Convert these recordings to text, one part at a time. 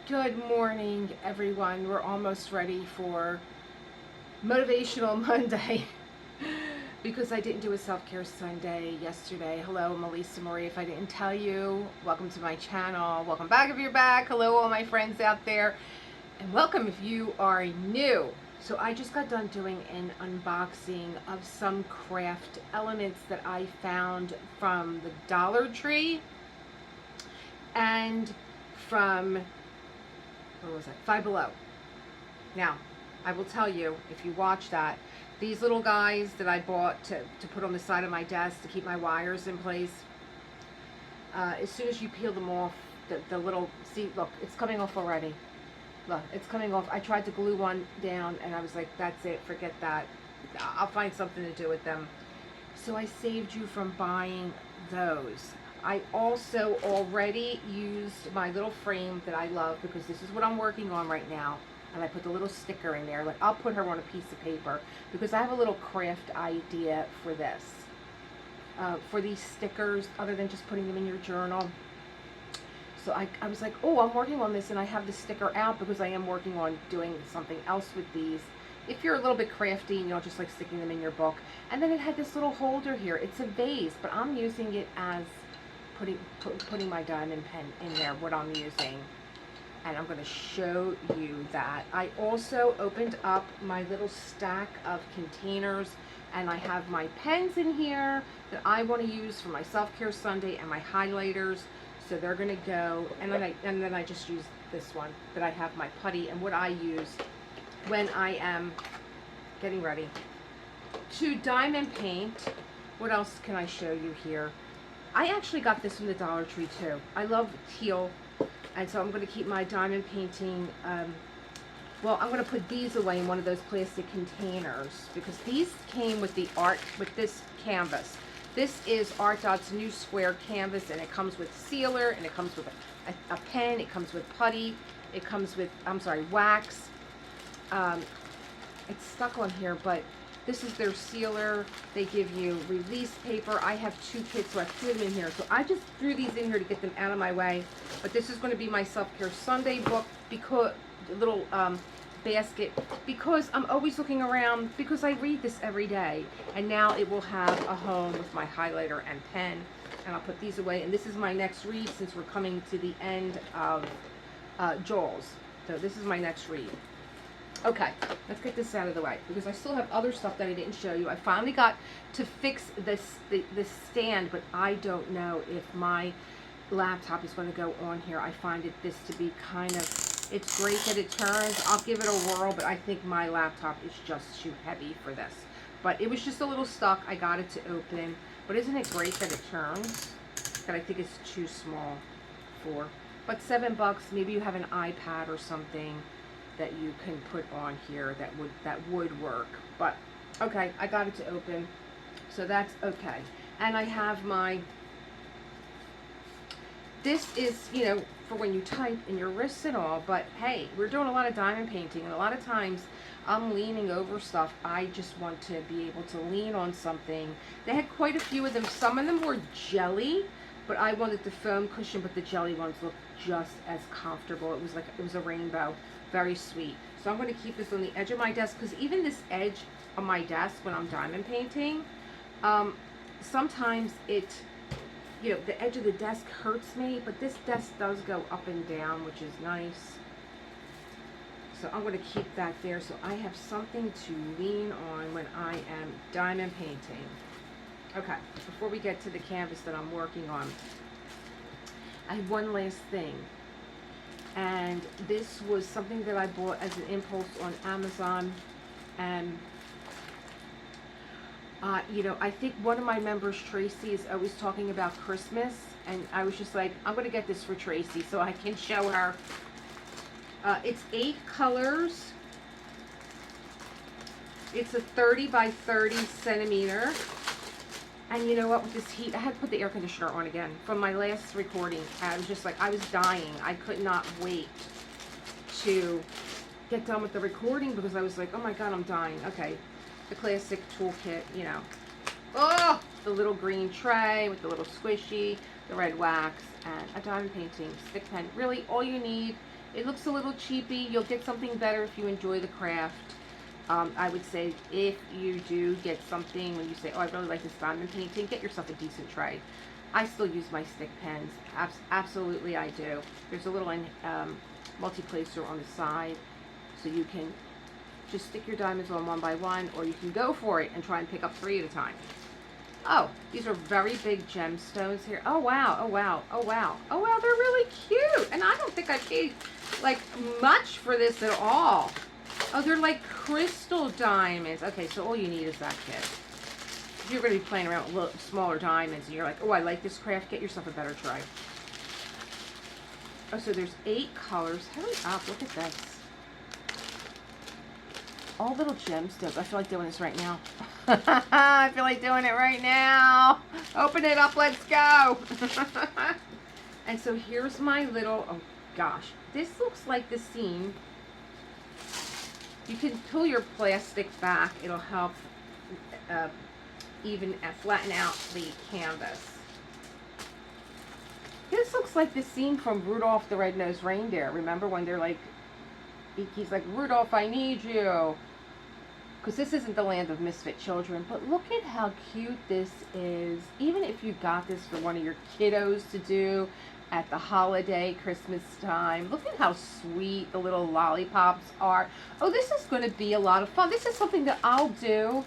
Good morning, everyone. We're almost ready for Motivational Monday because I didn't do a self-care Sunday yesterday. Hello, I'm Elisa Marie. If I didn't tell you, welcome to my channel. Welcome back if you're back. Hello, all my friends out there. And welcome if you are new. So I just got done doing an unboxing of some craft elements that I found from the Dollar Tree and from what was it? Five Below. Now, I will tell you, if you watch that, these little guys that I bought to put on the side of my desk to keep my wires in place, as soon as you peel them off, the little, see, look, it's coming off already. Look, it's coming off. I tried to glue one down, and I was like, that's it, forget that. I'll find something to do with them. So I saved you from buying those. I also already used my little frame that I love because this is what I'm working on right now. And I put the little sticker in there. Like, I'll put her on a piece of paper because I have a little craft idea for this. For these stickers, other than just putting them in your journal. So I was like, oh, I'm working on this, and I have the sticker out because I am working on doing something else with these. If you're a little bit crafty and you don't just like sticking them in your book. And then it had this little holder here. It's a vase, but I'm using it as putting my diamond pen in there, what I'm using. And I'm going to show you that. I also opened up my little stack of containers, and I have my pens in here that I want to use for my self-care Sunday and my highlighters. So they're going to go, and then I just use this one that I have my putty and what I use when I am getting ready to diamond paint. What else can I show you here? I actually got this from the Dollar Tree too. I love teal, and so I'm going to keep my diamond painting. Well, I'm going to put these away in one of those plastic containers because these came with this canvas. This is ArtDot's new square canvas, and it comes with sealer, and it comes with a pen, it comes with putty, it comes with, wax. It's stuck on here, but this is their sealer. They give you release paper. I have 2 kits, so I threw them in here. So I just threw these in here to get them out of my way. But this is going to be my self-care Sunday book, because little basket, because I'm always looking around, because I read this every day. And now it will have a home with my highlighter and pen. And I'll put these away. And this is my next read since we're coming to the end of Joel's. So this is my next read. Okay, let's get this out of the way because I still have other stuff that I didn't show you. I finally got to fix this stand, but I don't know if my laptop is going to go on here. I find this to be kind of, it's great that it turns. I'll give it a whirl, but I think my laptop is just too heavy for this. But it was just a little stuck. I got it to open. But isn't it great that it turns? That I think it's too small for. But $7, maybe you have an iPad or something that you can put on here that would work. But okay, I got it to open, so that's okay. And I have this is, you know, for when you type in your wrists and all, but hey, we're doing a lot of diamond painting, and a lot of times I'm leaning over stuff. I just want to be able to lean on something. They had quite a few of them. Some of them were jelly, but I wanted the foam cushion, but the jelly ones looked just as comfortable. It was a rainbow. Very sweet. So I'm going to keep this on the edge of my desk, because even this edge on my desk when I'm diamond painting, sometimes it, you know, the edge of the desk hurts me, but this desk does go up and down, which is nice. So I'm going to keep that there so I have something to lean on when I am diamond painting. Okay, before we get to the canvas that I'm working on, I have one last thing. And this was something that I bought as an impulse on Amazon. And, you know, I think one of my members, Tracy, is always talking about Christmas. And I was just like, I'm going to get this for Tracy so I can show her. It's 8 colors. It's a 30 by 30 centimeter. And you know what, with this heat, I had to put the air conditioner on again from my last recording. I was just like, I was dying. I could not wait to get done with the recording because I was like, oh my God, I'm dying. Okay, the classic toolkit, you know. Oh, the little green tray with the little squishy, the red wax, and a diamond painting stick pen. Really, all you need It looks a little cheapy. You'll get something better if you enjoy the craft. I would say if you do get something, when you say, oh, I really like this diamond painting, get yourself a decent tray. I still use my stick pens. Absolutely I do. There's a little multi-placer on the side, so you can just stick your diamonds on one by one, or you can go for it and try and pick up 3 at a time. Oh, these are very big gemstones here. Oh, wow. Oh, wow. Oh, wow. Oh, wow. They're really cute. And I don't think I paid, like, much for this at all. Oh, they're like crystal diamonds. Okay, so all you need is that kit. If you're going to be playing around with little, smaller diamonds and you're like, oh, I like this craft, get yourself a better tray. Oh, so there's 8 colors. Hurry up. Look at this. All little gemstones. I feel like doing this right now. I feel like doing it right now. Open it up. Let's go. And so here's my little, oh gosh. This looks like the seam. You can pull your plastic back. It'll help even flatten out the canvas. This looks like the scene from Rudolph the Red-Nosed Reindeer. Remember when they're like, he's like, Rudolph, I need you. Because this isn't the land of misfit children, but look at how cute this is. Even if you got this for one of your kiddos to do at the holiday, Christmas time, look at how sweet the little lollipops are. Oh, this is going to be a lot of fun. This is something that I'll do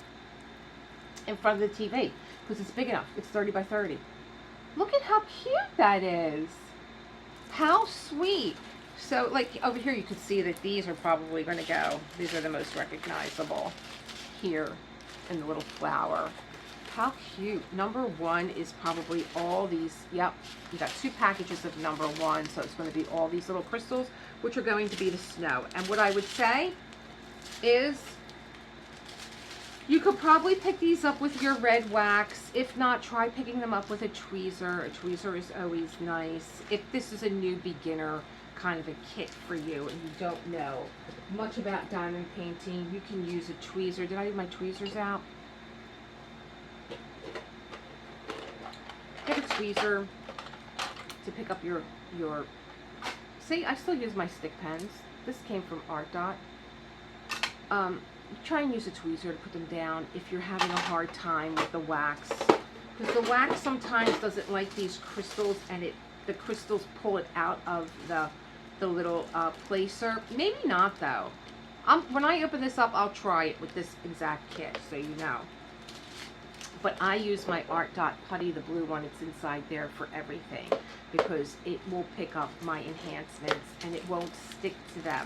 in front of the TV because it's big enough. It's 30 by 30. Look at how cute that is. How sweet. So, like, over here you can see that these are probably going to go. These are the most recognizable here in the little flower. How cute. Number 1 is probably all these. Yep, you got 2 packages of number 1, so it's going to be all these little crystals, which are going to be the snow. And what I would say is you could probably pick these up with your red wax. If not, try picking them up with a tweezer. A tweezer is always nice. If this is a new beginner kind of a kit for you and you don't know much about diamond painting, you can use a tweezer. Did I leave my tweezers out? Get a tweezer to pick up your see, I still use my stick pens. This came from ArtDot. Try and use a tweezer to put them down if you're having a hard time with the wax, because the wax sometimes doesn't like these crystals, and the crystals pull it out of the little placer. Maybe not though. When I open this up, I'll try it with this exact kit so you know. But I use my ArtDot putty, the blue one. It's inside there for everything because it will pick up my enhancements and it won't stick to them,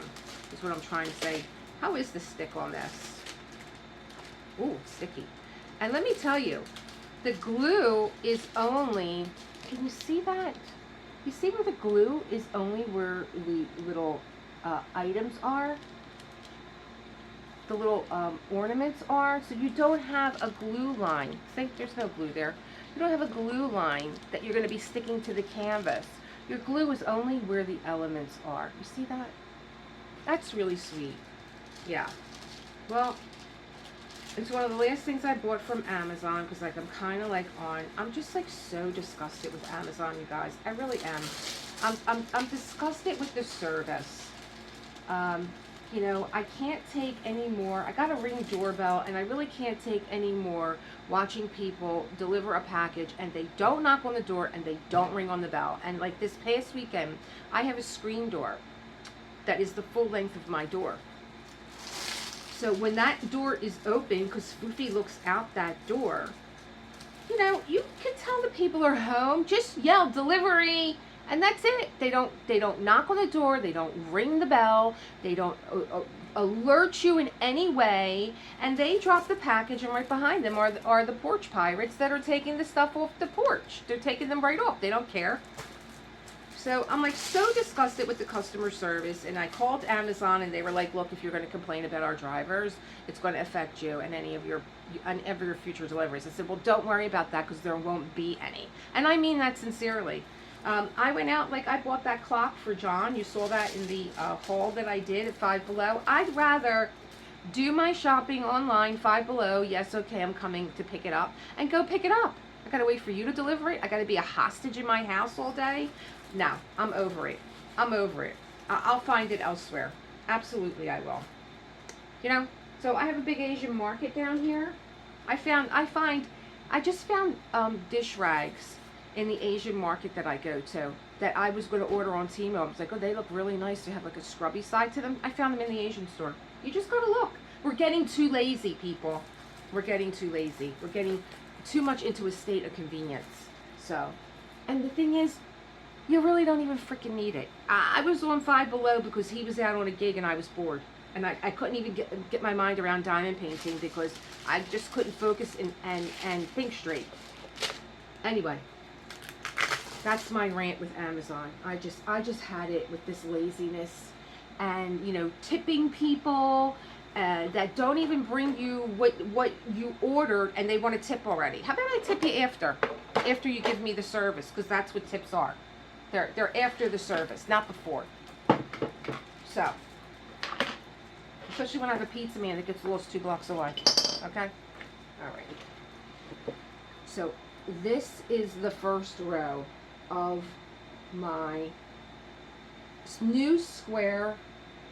is what I'm trying to say. How is the stick on this? Ooh, sticky. And let me tell you, the glue is only, can you see that? You see where the glue is only where the little items are? The little ornaments are. So you don't have a glue line. See, there's no glue there. You don't have a glue line that you're going to be sticking to the canvas. Your glue is only where the elements are. You see that? That's really sweet. Yeah. Well, it's one of the last things I bought from Amazon because, like, I'm kind of like I'm just like so disgusted with Amazon, you guys. I really am. I'm disgusted with the service. You know, I can't take any more. I got a Ring doorbell, and I really can't take any more watching people deliver a package and they don't knock on the door and they don't ring on the bell. And like this past weekend, I have a screen door that is the full length of my door. So when that door is open, because Foofy looks out that door, you know, you can tell the people are home. Just yell delivery, and that's it. They don't knock on the door. They don't ring the bell. They don't alert you in any way. And they drop the package, and right behind them are the porch pirates that are taking the stuff off the porch. They're taking them right off. They don't care. So I'm like so disgusted with the customer service, and I called Amazon and they were like, look, if you're going to complain about our drivers, it's going to affect you and any of your future deliveries. I said, well, don't worry about that because there won't be any. And I mean that sincerely. I went out, like I bought that clock for John. You saw that in the haul that I did at Five Below. I'd rather do my shopping online, Five Below, yes, okay, I'm coming to pick it up, and go pick it up. I got to wait for you to deliver it. I got to be a hostage in my house all day. No, I'm over it. I'm over it. I'll find it elsewhere. Absolutely, I will. You know, so I have a big Asian market down here. I just found dish rags in the Asian market that I go to that I was going to order on Temu. I was like, oh, they look really nice. They have like a scrubby side to them. I found them in the Asian store. You just gotta look. We're getting too lazy, people. We're getting too lazy. We're getting too much into a state of convenience. So, and the thing is, you really don't even freaking need it. I was on Five Below because he was out on a gig and I was bored. And I couldn't even get my mind around diamond painting because I just couldn't focus and think straight. Anyway, that's my rant with Amazon. I just had it with this laziness and, you know, tipping people that don't even bring you what you ordered and they want to tip already. How about I tip you after you give me the service, because that's what tips are. They're after the service, not before. So, especially when I have a pizza man that gets lost 2 blocks away. Okay? Alright. So, this is the first row of my new square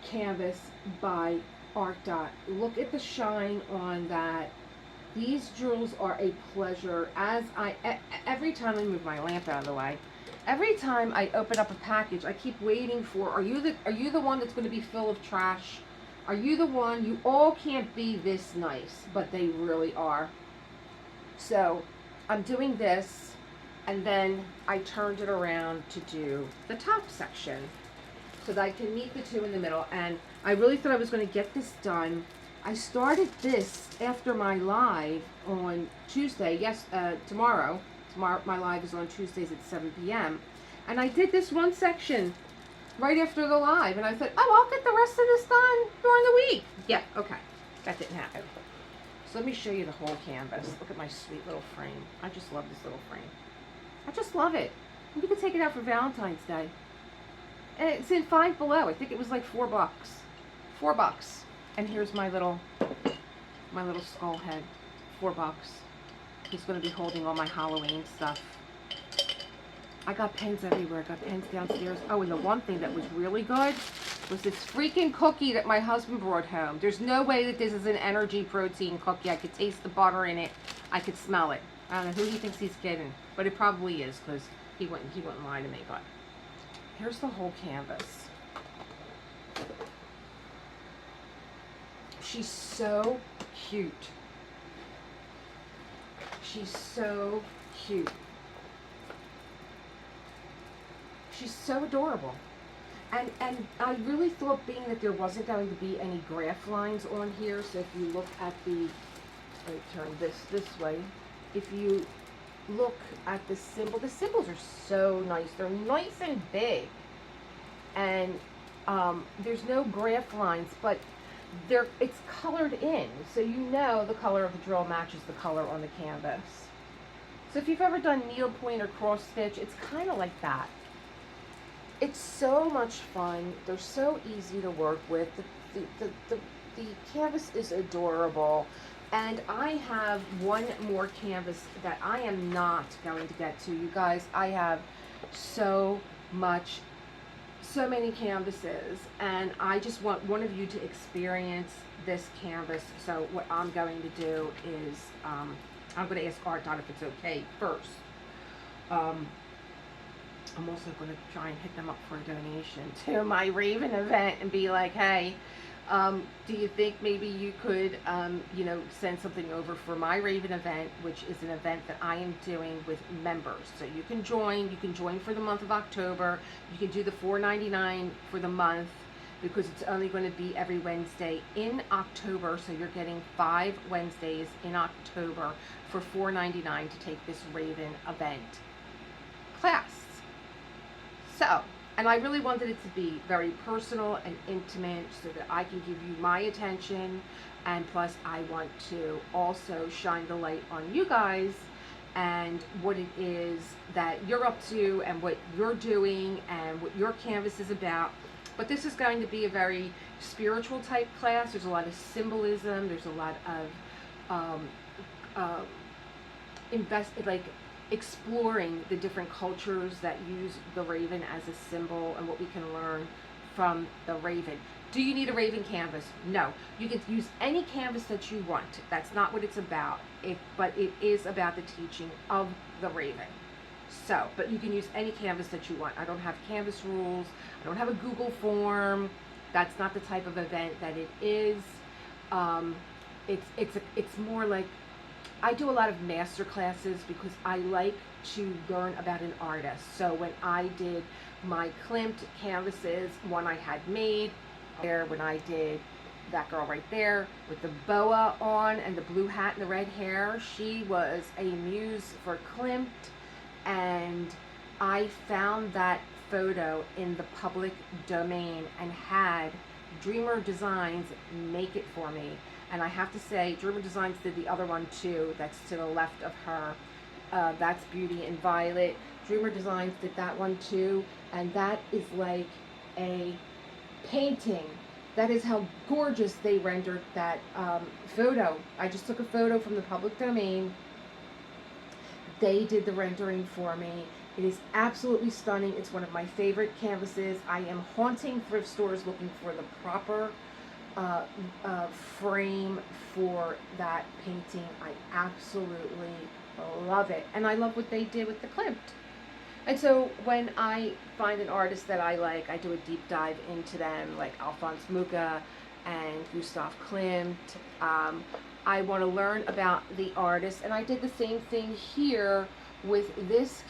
canvas by ArtDot. Look at the shine on that. These jewels are a pleasure. Every time I move my lamp out of the way, every time I open up a package, I keep waiting for, are you the one that's going to be full of trash? Are you the one? You all can't be this nice, but they really are. So I'm doing this, and then I turned it around to do the top section so that I can meet the two in the middle. And I really thought I was going to get this done. I started this after my live on Tuesday. Yes, tomorrow. Tomorrow my live is on Tuesdays at 7 p.m. And I did this one section right after the live, and I thought, oh, I'll get the rest of this done during the week. Yeah, okay. That didn't happen. So let me show you the whole canvas. Look at my sweet little frame. I just love this little frame. I just love it. You can take it out for Valentine's Day. And it's in Five Below. I think it was like $4. $4. And here's my little skull head. $4. He's going to be holding all my Halloween stuff. I got pens everywhere. I got pens downstairs. Oh, and the one thing that was really good was this freaking cookie that my husband brought home. There's no way that this is an energy protein cookie. I could taste the butter in it. I could smell it. I don't know who he thinks he's kidding, but it probably is, because he wouldn't lie to me. But here's the whole canvas. She's so cute. She's so cute. She's so adorable. And I really thought, being that there wasn't going to be any graph lines on here, so if you look at the, let me turn this way. If you look at the symbols are so nice. They're nice and big. And there's no graph lines, but it's colored in, so you know the color of the drill matches the color on the canvas. So if you've ever done needlepoint or cross stitch, it's kind of like that. It's so much fun. They're so easy to work with. The canvas is adorable. And I have one more canvas that I am not going to get to. You guys, I have so many canvases, and I just want one of you to experience this canvas. So what I'm going to do is, I'm going to ask ArtDot if it's okay first. I'm also going to try and hit them up for a donation to my Raven event and be like, hey, do you think maybe you could, you know, send something over for my Raven event, which is an event that I am doing with members. So you can join for the month of October. You can do the $4.99 for the month, because it's only going to be every Wednesday in October. So you're getting 5 Wednesdays in October for $4.99 to take this Raven event class. So, and I really wanted it to be very personal and intimate so that I can give you my attention, and plus I want to also shine the light on you guys and what it is that you're up to and what you're doing and what your canvas is about. But this is going to be a very spiritual type class. There's a lot of symbolism. There's a lot of exploring the different cultures that use the raven as a symbol and what we can learn from the Raven. Do you need a Raven canvas? No. You can use any canvas that you want. That's not what it's about. But it is about the teaching of the Raven. So, but you can use any canvas that you want. I don't have canvas rules. I don't have a Google form. That's not the type of event that it is. It's more like, I do a lot of master classes because I like to learn about an artist. So when I did my Klimt canvases, one I had made there, when I did that girl right there with the boa on and the blue hat and the red hair, she was a muse for Klimt, and I found that photo in the public domain and had Dreamer Designs make it for me. And I have to say, Dreamer Designs did the other one too, that's to the left of her. That's Beauty in Violet. Dreamer Designs did that one too, and that is like a painting. That is how gorgeous they rendered that photo. I just took a photo from the public domain. They did the rendering for me. It is absolutely stunning. It's one of my favorite canvases. I am haunting thrift stores looking for the proper frame for that painting. I absolutely love it. And I love what they did with the Klimt. And so when I find an artist that I like, I do a deep dive into them, like Alphonse Mucha and Gustav Klimt. I want to learn about the artist, and I did the same thing here with this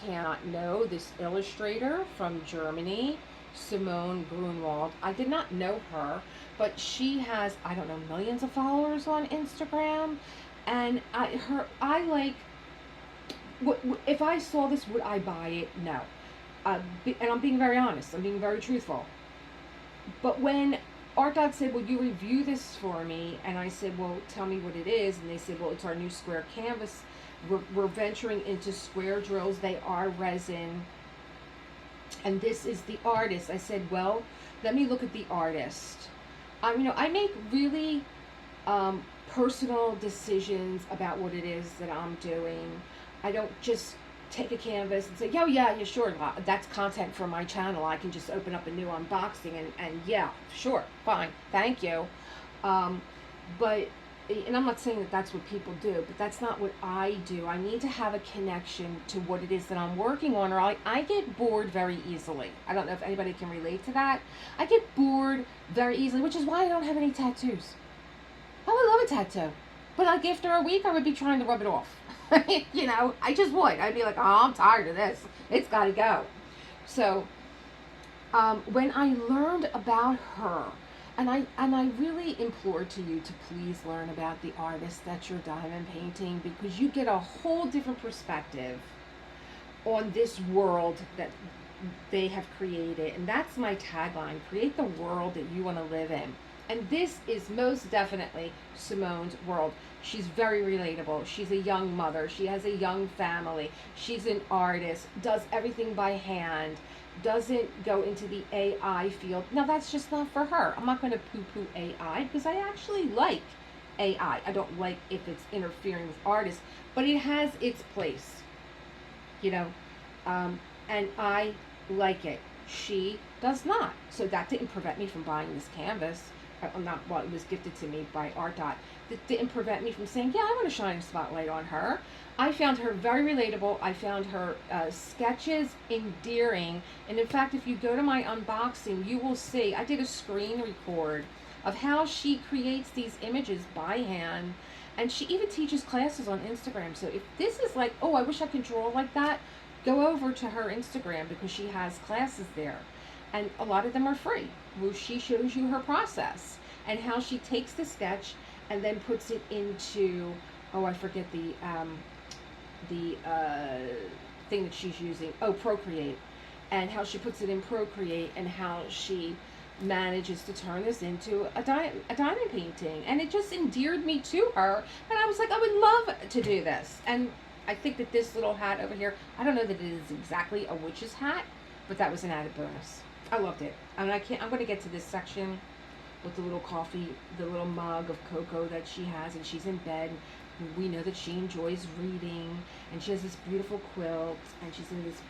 this illustrator from Germany, Simone GRÜNEWALD. I did not know her, but she has, I don't know, millions of followers on Instagram, and if I saw this, would I buy it? No. And I'm being very honest. I'm being very truthful. But when ArtDot said, "Will you review this for me?" and I said, "Well, tell me what it is," and they said, "Well, it's our new square canvas. We're venturing into square drills. They are resin. And this is the artist." I said, "Well, let me look at the artist." I make really personal decisions about what it is that I'm doing. I don't just take a canvas and say, yeah, sure, that's content for my channel. I can just open up a new unboxing and yeah, sure, fine, thank you. And I'm not saying that that's what people do, but that's not what I do. I need to have a connection to what it is that I'm working on, or I get bored very easily. I don't know if anybody can relate to that. I get bored very easily, which is why I don't have any tattoos. I would love a tattoo, but like after a week, I would be trying to rub it off. I just would. I'd be like, oh, I'm tired of this. It's got to go. So when I learned about her, and I really implore to you to please learn about the artist that you're diamond painting, because you get a whole different perspective on this world that they have created. And that's my tagline: create the world that you want to live in. And this is most definitely Simone's world. She's very relatable. She's a young mother. She has a young family. She's an artist, does everything by hand, doesn't go into the AI field. Now, that's just not for her. I'm not going to poo-poo AI because I actually like AI. I don't like if it's interfering with artists, but it has its place, and I like it. She does not. So that didn't prevent me from buying this canvas. It was gifted to me by ArtDot. That didn't prevent me from saying, yeah, I want to shine a spotlight on her. I found her very relatable. I found her sketches endearing. And in fact, if you go to my unboxing, you will see, I did a screen record of how she creates these images by hand. And she even teaches classes on Instagram. So if this is like, oh, I wish I could draw like that, go over to her Instagram because she has classes there. And a lot of them are free, where she shows you her process and how she takes the sketch and then puts it into, I forget the thing that she's using, Procreate, and how she puts it in Procreate and how she manages to turn this into a diamond painting. And it just endeared me to her, and I was like, I would love to do this. And I think that this little hat over here, I don't know that it is exactly a witch's hat, but that was an added bonus. I loved it. And I'm going to get to this section with the little coffee, the little mug of cocoa that she has, and she's in bed. We know that she enjoys reading, and she has this beautiful quilt, and she's in this,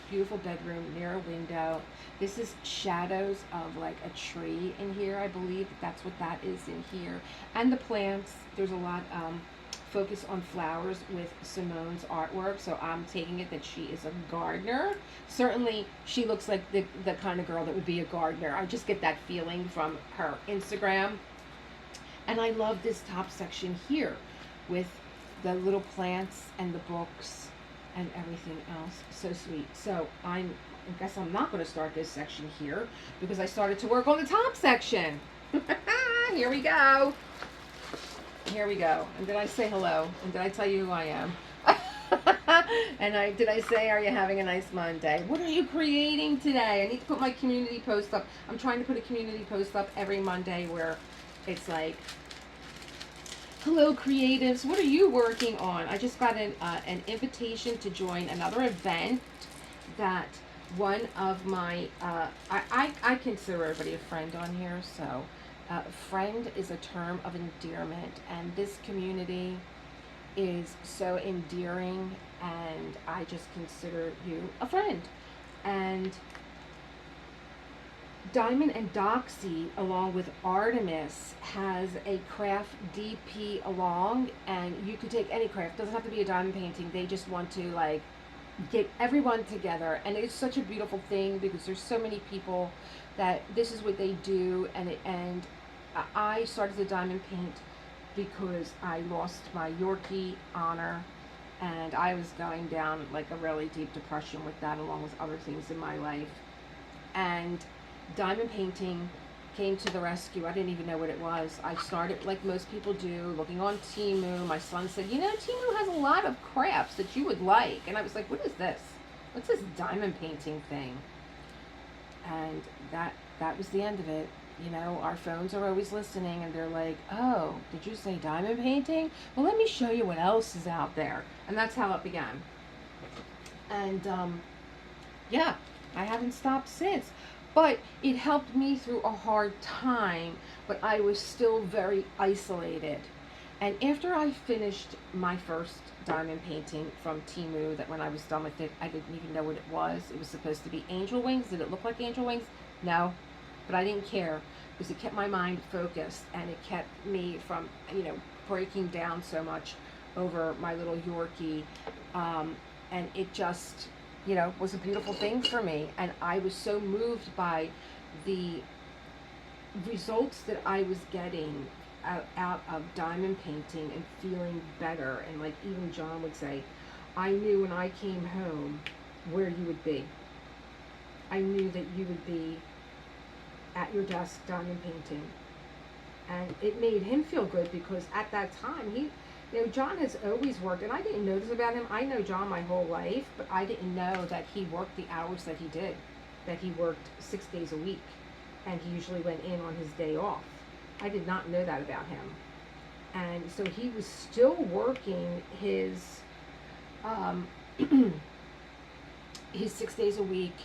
beautiful bedroom near a window. This is shadows of like a tree in here. I believe that's what that is in here. And the plants, there's a lot focus on flowers with Simone's artwork. So I'm taking it that she is a gardener. Certainly she looks like the kind of girl that would be a gardener. I just get that feeling from her Instagram. And I love this top section here with the little plants and the books and everything else. So sweet. So I guess I'm not going to start this section here because I started to work on the top section. Here we go. Here we go. And did I say hello? And did I tell you who I am? And did I say, are you having a nice Monday? What are you creating today? I need to put my community post up. I'm trying to put a community post up every Monday where it's like, hello creatives, what are you working on? I just got an invitation to join another event that one of my, I consider everybody a friend on here, so friend is a term of endearment, and this community is so endearing, and I just consider you a friend. And Diamond and Doxy, along with Artemis, has a craft DP along, and you could take any craft. It doesn't have to be a diamond painting. They just want to like get everyone together, and it's such a beautiful thing because there's so many people that this is what they do. And I started to diamond paint because I lost my Yorkie honor, and I was going down like a really deep depression with that, along with other things in my life. And diamond painting came to the rescue. I didn't even know what it was. I started like most people do, looking on Temu. My son said, you know, Temu has a lot of crafts that you would like. And I was like, what is this? What's this diamond painting thing? And that was the end of it. You know, our phones are always listening, and they're like, oh, did you say diamond painting? Well, let me show you what else is out there. And that's how it began. And yeah, I haven't stopped since. But it helped me through a hard time, but I was still very isolated. And after I finished my first diamond painting from Temu, that when I was done with it, I didn't even know what it was. It was supposed to be angel wings. Did it look like angel wings? No, but I didn't care because it kept my mind focused, and it kept me from, you know, breaking down so much over my little Yorkie. And it just, you know, was a beautiful thing for me. And I was so moved by the results that I was getting out of diamond painting and feeling better. And like even John would say, I knew when I came home where you would be. I knew that you would be at your desk diamond painting. And it made him feel good because at that time, you know, John has always worked, and I didn't know this about him. I know John my whole life, but I didn't know that he worked the hours that he did, that he worked 6 days a week, and he usually went in on his day off. I did not know that about him. And so he was still working his his 6 days a week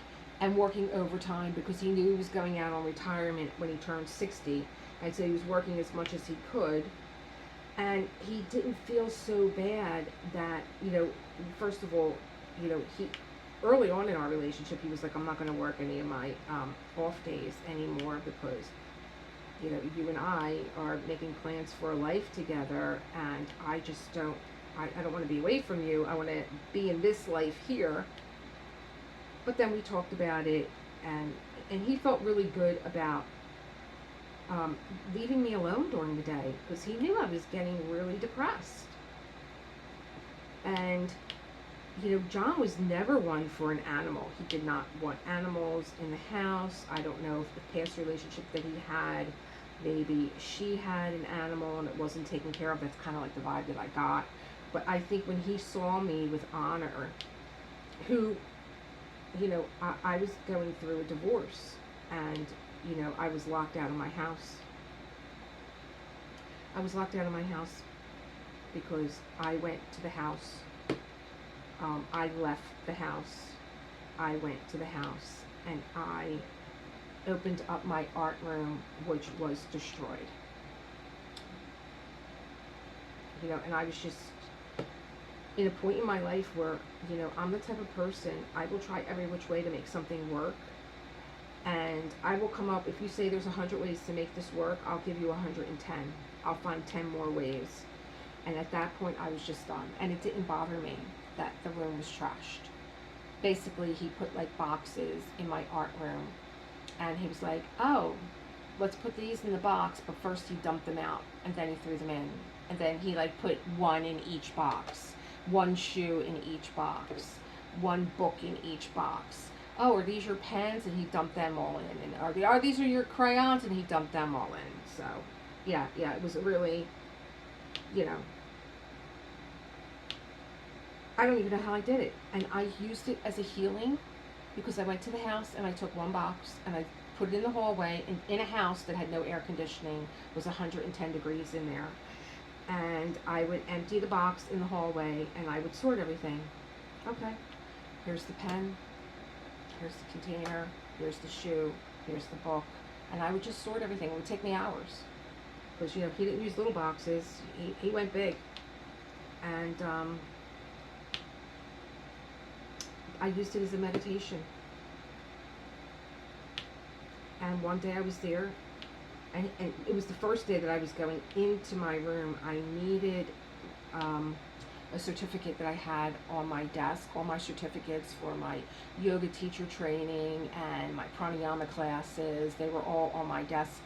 and working overtime because he knew he was going out on retirement when he turned 60. And so he was working as much as he could. And he didn't feel so bad that, you know, first of all, you know, early on in our relationship, he was like, I'm not going to work any of my off days anymore because, you know, you and I are making plans for a life together, and I just don't, I don't want to be away from you. I want to be in this life here. But then we talked about it, and he felt really good about leaving me alone during the day because he knew I was getting really depressed. And, you know, John was never one for an animal. He did not want animals in the house. I don't know if the past relationship that he had, maybe she had an animal and it wasn't taken care of. That's kind of like the vibe that I got. But I think when he saw me with Honor, who, you know, I was going through a divorce, and, you know, I was locked out of my house. I was locked out of my house because I went to the house. I left the house. I went to the house, and I opened up my art room, which was destroyed. You know, and I was just, in a point in my life where, you know, I'm the type of person, I will try every which way to make something work. And I will come up, if you say there's 100 ways to make this work, I'll give you 110. I'll find 10 more ways. And at that point, I was just done. And it didn't bother me that the room was trashed. Basically, he put like boxes in my art room. And he was like, oh, let's put these in the box. But first he dumped them out. And then he threw them in. And then he like put one in each box. One shoe in each box. One book in each box. Oh, are these your pens? And he dumped them all in. And are these your crayons? And he dumped them all in. So, yeah, it was really, you know, I don't even know how I did it. And I used it as a healing because I went to the house and I took one box and I put it in the hallway in a house that had no air conditioning. It was 110 degrees in there. And I would empty the box in the hallway and I would sort everything. Okay, here's the pen. Here's the container, here's the shoe, here's the book. And I would just sort everything. It would take me hours. Because, you know, he didn't use little boxes. He went big. And I used it as a meditation. And one day I was there, and it was the first day that I was going into my room. I needed a certificate that I had on my desk, all my certificates for my yoga teacher training and my pranayama classes. They were all on my desk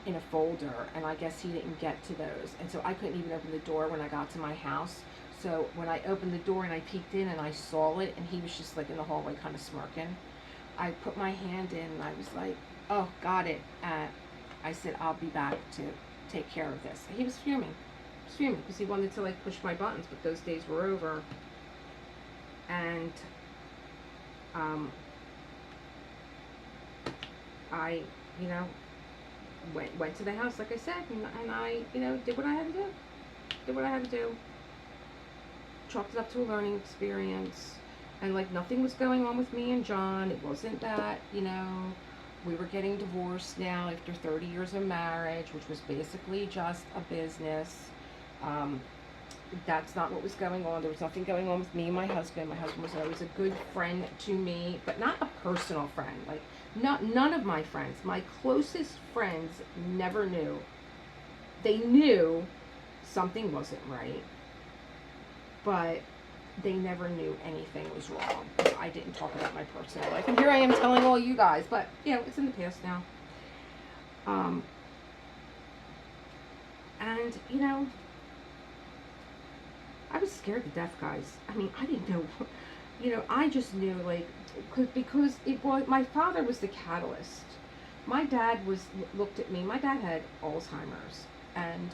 in a folder, and I guess he didn't get to those. And so I couldn't even open the door when I got to my house. So when I opened the door and I peeked in and I saw it, and he was just like in the hallway kind of smirking, I put my hand in and I was like, oh, got it. I said, I'll be back to take care of this. He was fuming. Because he wanted to like push my buttons, but those days were over. And I, you know, went to the house like I said, and I, you know, did what I had to do. Chalked it up to a learning experience, and like nothing was going on with me and John. It wasn't that, you know, we were getting divorced now after 30 years of marriage, which was basically just a business. That's not what was going on. There was nothing going on with me and my husband. My husband was always a good friend to me, but not a personal friend. Like, none of my friends, my closest friends, never knew. They knew something wasn't right, but they never knew anything was wrong. I didn't talk about my personal life, and here I am telling all you guys, but, you know, it's in the past now. And, you know, I was scared to death, guys. I mean, I didn't know, you know, I just knew, like, because it was, my father was the catalyst. My dad looked at me, my dad had Alzheimer's, and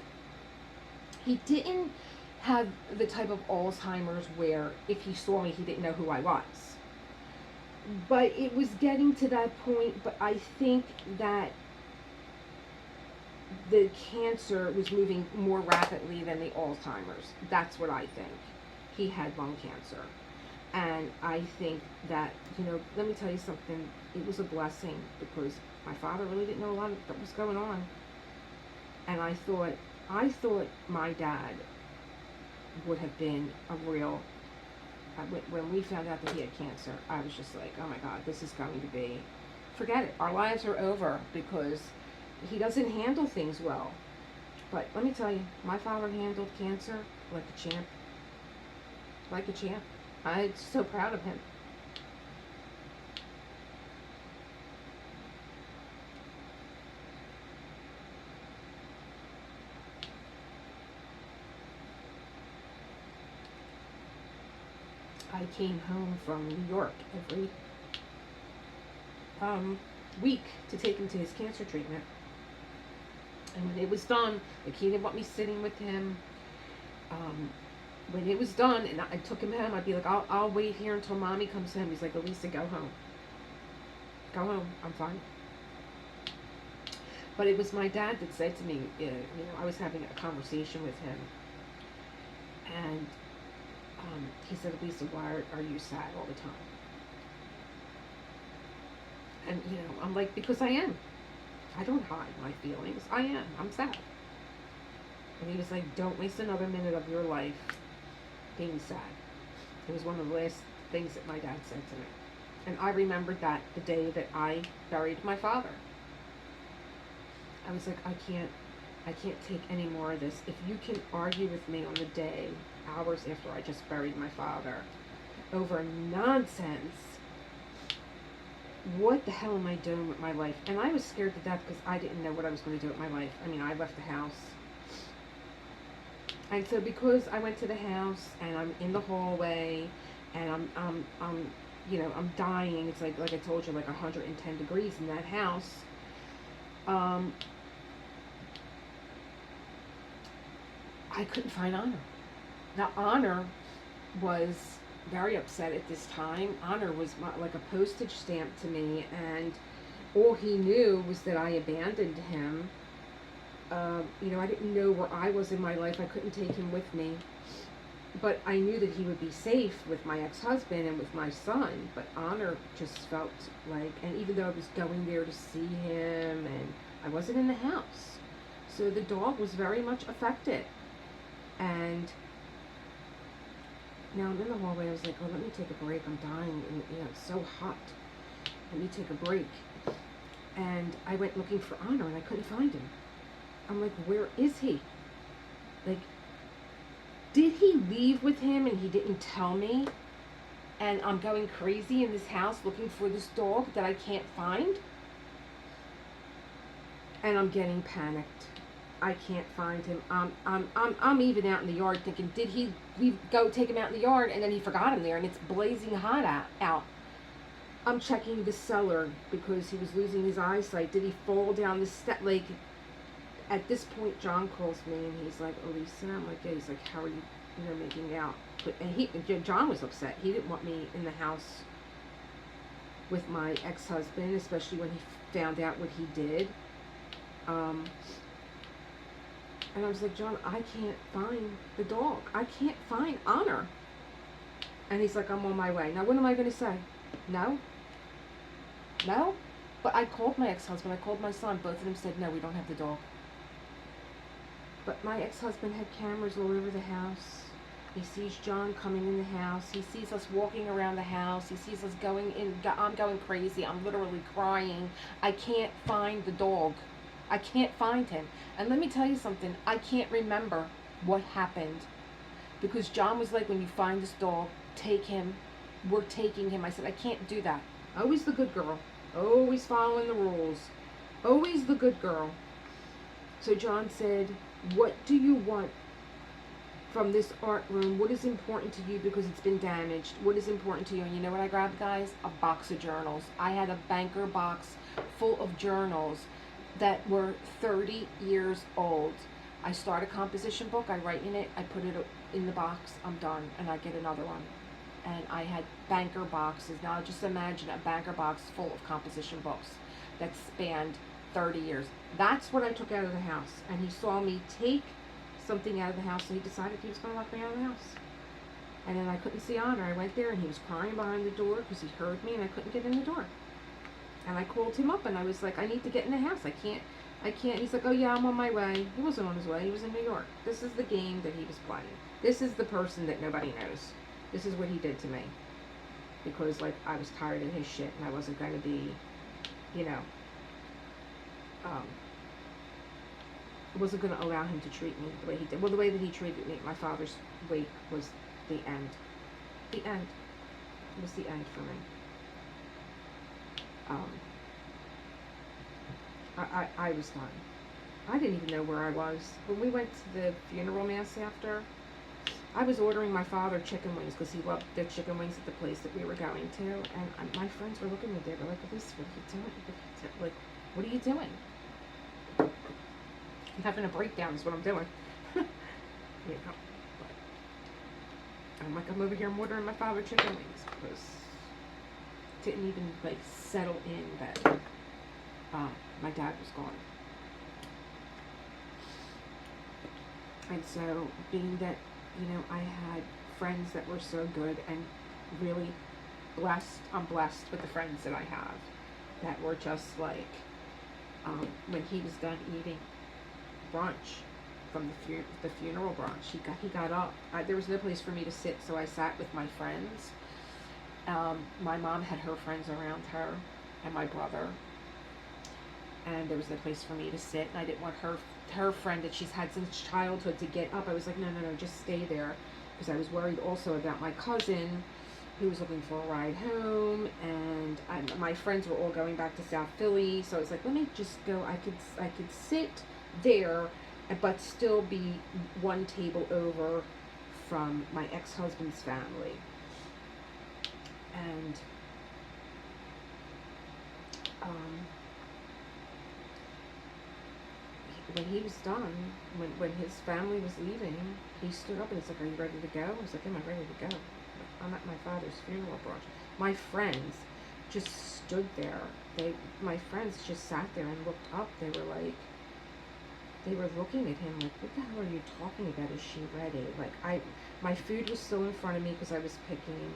he didn't have the type of Alzheimer's where if he saw me, he didn't know who I was. But it was getting to that point, but I think that the cancer was moving more rapidly than the Alzheimer's. That's what I think. He had lung cancer. And I think that, you know, let me tell you something, it was a blessing because my father really didn't know a lot of what was going on. And I thought my dad would have been a real, when we found out that he had cancer, I was just like, oh my God, this is going to be, forget it. Our lives are over because he doesn't handle things well. But let me tell you, my father handled cancer like a champ. Like a champ. I'm so proud of him. I came home from New York every week to take him to his cancer treatment. And when it was done, like, he didn't want me sitting with him. When it was done and I took him home, I'd be like, I'll wait here until Mommy comes home. He's like, Elisa, go home. Go home. I'm fine. But it was my dad that said to me, you know, I was having a conversation with him. And he said, Elisa, why are you sad all the time? And, you know, I'm like, because I am. I don't hide my feelings. I am. I'm sad. And he was like, don't waste another minute of your life being sad. It was one of the last things that my dad said to me. And I remembered that the day that I buried my father. I was like, I can't take any more of this. If you can argue with me on the day, hours after I just buried my father, over nonsense, what the hell am I doing with my life? And I was scared to death because I didn't know what I was going to do with my life. I mean, I left the house. And so because I went to the house and I'm in the hallway and I'm you know, I'm dying. It's like I told you, like 110 degrees in that house. I couldn't find Honor. Now, Honor was very upset at this time. Honor was like a postage stamp to me, and all he knew was that I abandoned him. You know, I didn't know where I was in my life. I couldn't take him with me. But I knew that he would be safe with my ex-husband and with my son. But Honor just felt like, and even though I was going there to see him, and I wasn't in the house. So the dog was very much affected. And now I'm in the hallway. I was like, oh, let me take a break. I'm dying. And, you know, it's so hot. Let me take a break. And I went looking for Honor, and I couldn't find him. I'm like, where is he? Like, did he leave with him and he didn't tell me? And I'm going crazy in this house looking for this dog that I can't find? And I'm getting panicked. I can't find him. I'm even out in the yard thinking, did he go take him out in the yard and then he forgot him there and it's blazing hot out? I'm checking the cellar because he was losing his eyesight. Did he fall down the step? Like, at this point, John calls me and he's like, Elisa, I'm like, yeah. He's like, how are you, you know, making out? And John was upset. He didn't want me in the house with my ex-husband, especially when he found out what he did. And I was like, John, I can't find the dog. I can't find Honor. And he's like, I'm on my way. Now, what am I going to say? No? No? But I called my ex-husband. I called my son. Both of them said, no, we don't have the dog. But my ex-husband had cameras all over the house. He sees John coming in the house. He sees us walking around the house. He sees us going in. I'm going crazy. I'm literally crying. I can't find the dog. I can't find him. And let me tell you something. I can't remember what happened. Because John was like, when you find this dog, take him. We're taking him. I said, I can't do that. Always the good girl. Always following the rules. Always the good girl. So John said, what do you want from this art room? What is important to you because it's been damaged? What is important to you? And you know what I grabbed, guys? A box of journals. I had a banker box full of journals that were 30 years old. I start a composition book. I write in it. I put it in the box. I'm done. And I get another one. And I had banker boxes. Now just imagine a banker box full of composition books that spanned 30 years. That's what I took out of the house. And he saw me take something out of the house, so he decided he was going to lock me out of the house. And then I couldn't see Honor. I went there and he was crying behind the door because he heard me and I couldn't get in the door. And I called him up and I was like, I need to get in the house. I can't. He's like, oh yeah, I'm on my way. He wasn't on his way. He was in New York. This is the game that he was playing. This is the person that nobody knows. This is what he did to me. Because, like, I was tired of his shit and I wasn't going to be, you know, I wasn't going to allow him to treat me the way he did. Well, the way that he treated me at my father's wake was the end. The end. It was the end for me. I was done. I didn't even know where I was. When we went to the funeral mass after, I was ordering my father chicken wings because he loved the chicken wings at the place that we were going to. And my friends were looking at me. They were like, Elise, what are you doing? Like, what are you doing? I'm having a breakdown is what I'm doing. You know, but I'm like, I'm over here, I'm ordering my father chicken wings because it didn't even like settle in that my dad was gone. And so being that, you know, I had friends that were so good and really blessed, I'm blessed with the friends that I have that were just like, when he was done eating brunch, from the funeral brunch. He got up. There was no place for me to sit, so I sat with my friends. My mom had her friends around her, and my brother, and there was no place for me to sit, and I didn't want her friend that she's had since childhood to get up. I was like, no, just stay there, because I was worried also about my cousin, who was looking for a ride home, and my friends were all going back to South Philly, so I was like, let me just go. I could sit there, but still be one table over from my ex-husband's family. And when he was done, when his family was leaving, he stood up and he's like, are you ready to go? I was like, am I ready to go? I'm at my father's funeral brunch. My friends just stood there. My friends just sat there and looked up. They were looking at him like, what the hell are you talking about? Is she ready? Like, my food was still in front of me because I was picking.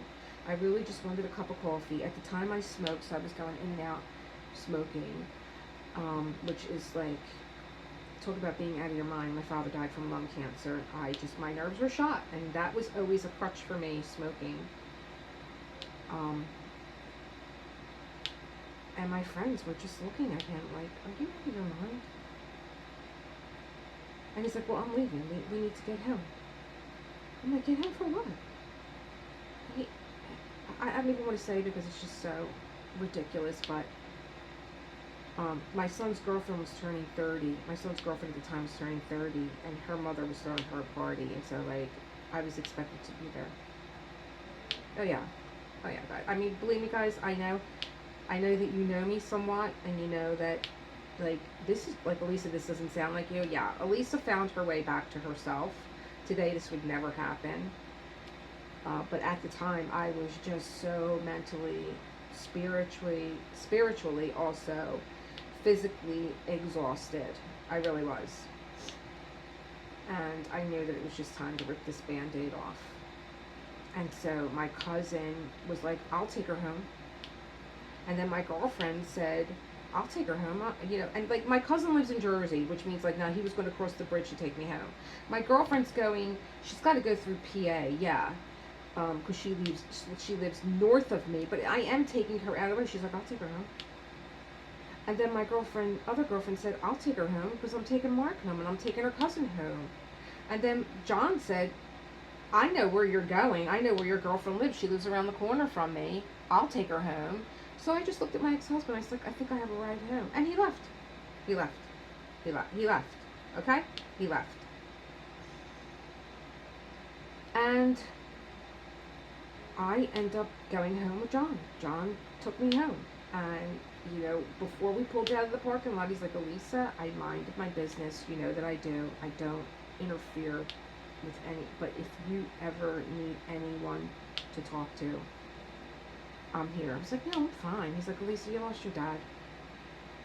I really just wanted a cup of coffee. At the time I smoked, so I was going in and out smoking, which is like, talk about being out of your mind. My father died from lung cancer. My nerves were shot, and that was always a crutch for me, smoking. And my friends were just looking at him like, are you out of your mind? And he's like, well, I'm leaving. We need to get home. I'm like, get home for what? I don't even want to say it because it's just so ridiculous, but my son's girlfriend was turning 30. My son's girlfriend at the time was turning 30, and her mother was throwing her a party, and so, like, I was expected to be there. Oh yeah. I mean, believe me, guys, I know that you know me somewhat, and you know that, like, this is, like, Elisa, this doesn't sound like you. Yeah, Elisa found her way back to herself. Today, this would never happen. But at the time, I was just so mentally, spiritually also, physically exhausted. I really was. And I knew that it was just time to rip this Band-Aid off. And so my cousin was like, I'll take her home. And then my girlfriend said, I'll take her home. And like, my cousin lives in Jersey, which means like, now he was going to cross the bridge to take me home. My girlfriend's she's got to go through PA, yeah. Because she lives north of me, but I am taking her out of the way. She's like, I'll take her home. And then my other girlfriend said, I'll take her home because I'm taking Mark home and I'm taking her cousin home. And then John said, I know where you're going. I know where your girlfriend lives. She lives around the corner from me. I'll take her home. So I just looked at my ex-husband. I was like, I think I have a ride home. And he left. He left. Okay? He left. And I end up going home with John. John took me home. And, before we pulled out of the parking lot, he's like, Elisa, I mind my business. You know that I do. I don't interfere with but if you ever need anyone to talk to, I'm here. I was like, no, I'm fine. He's like, Elisa, you lost your dad.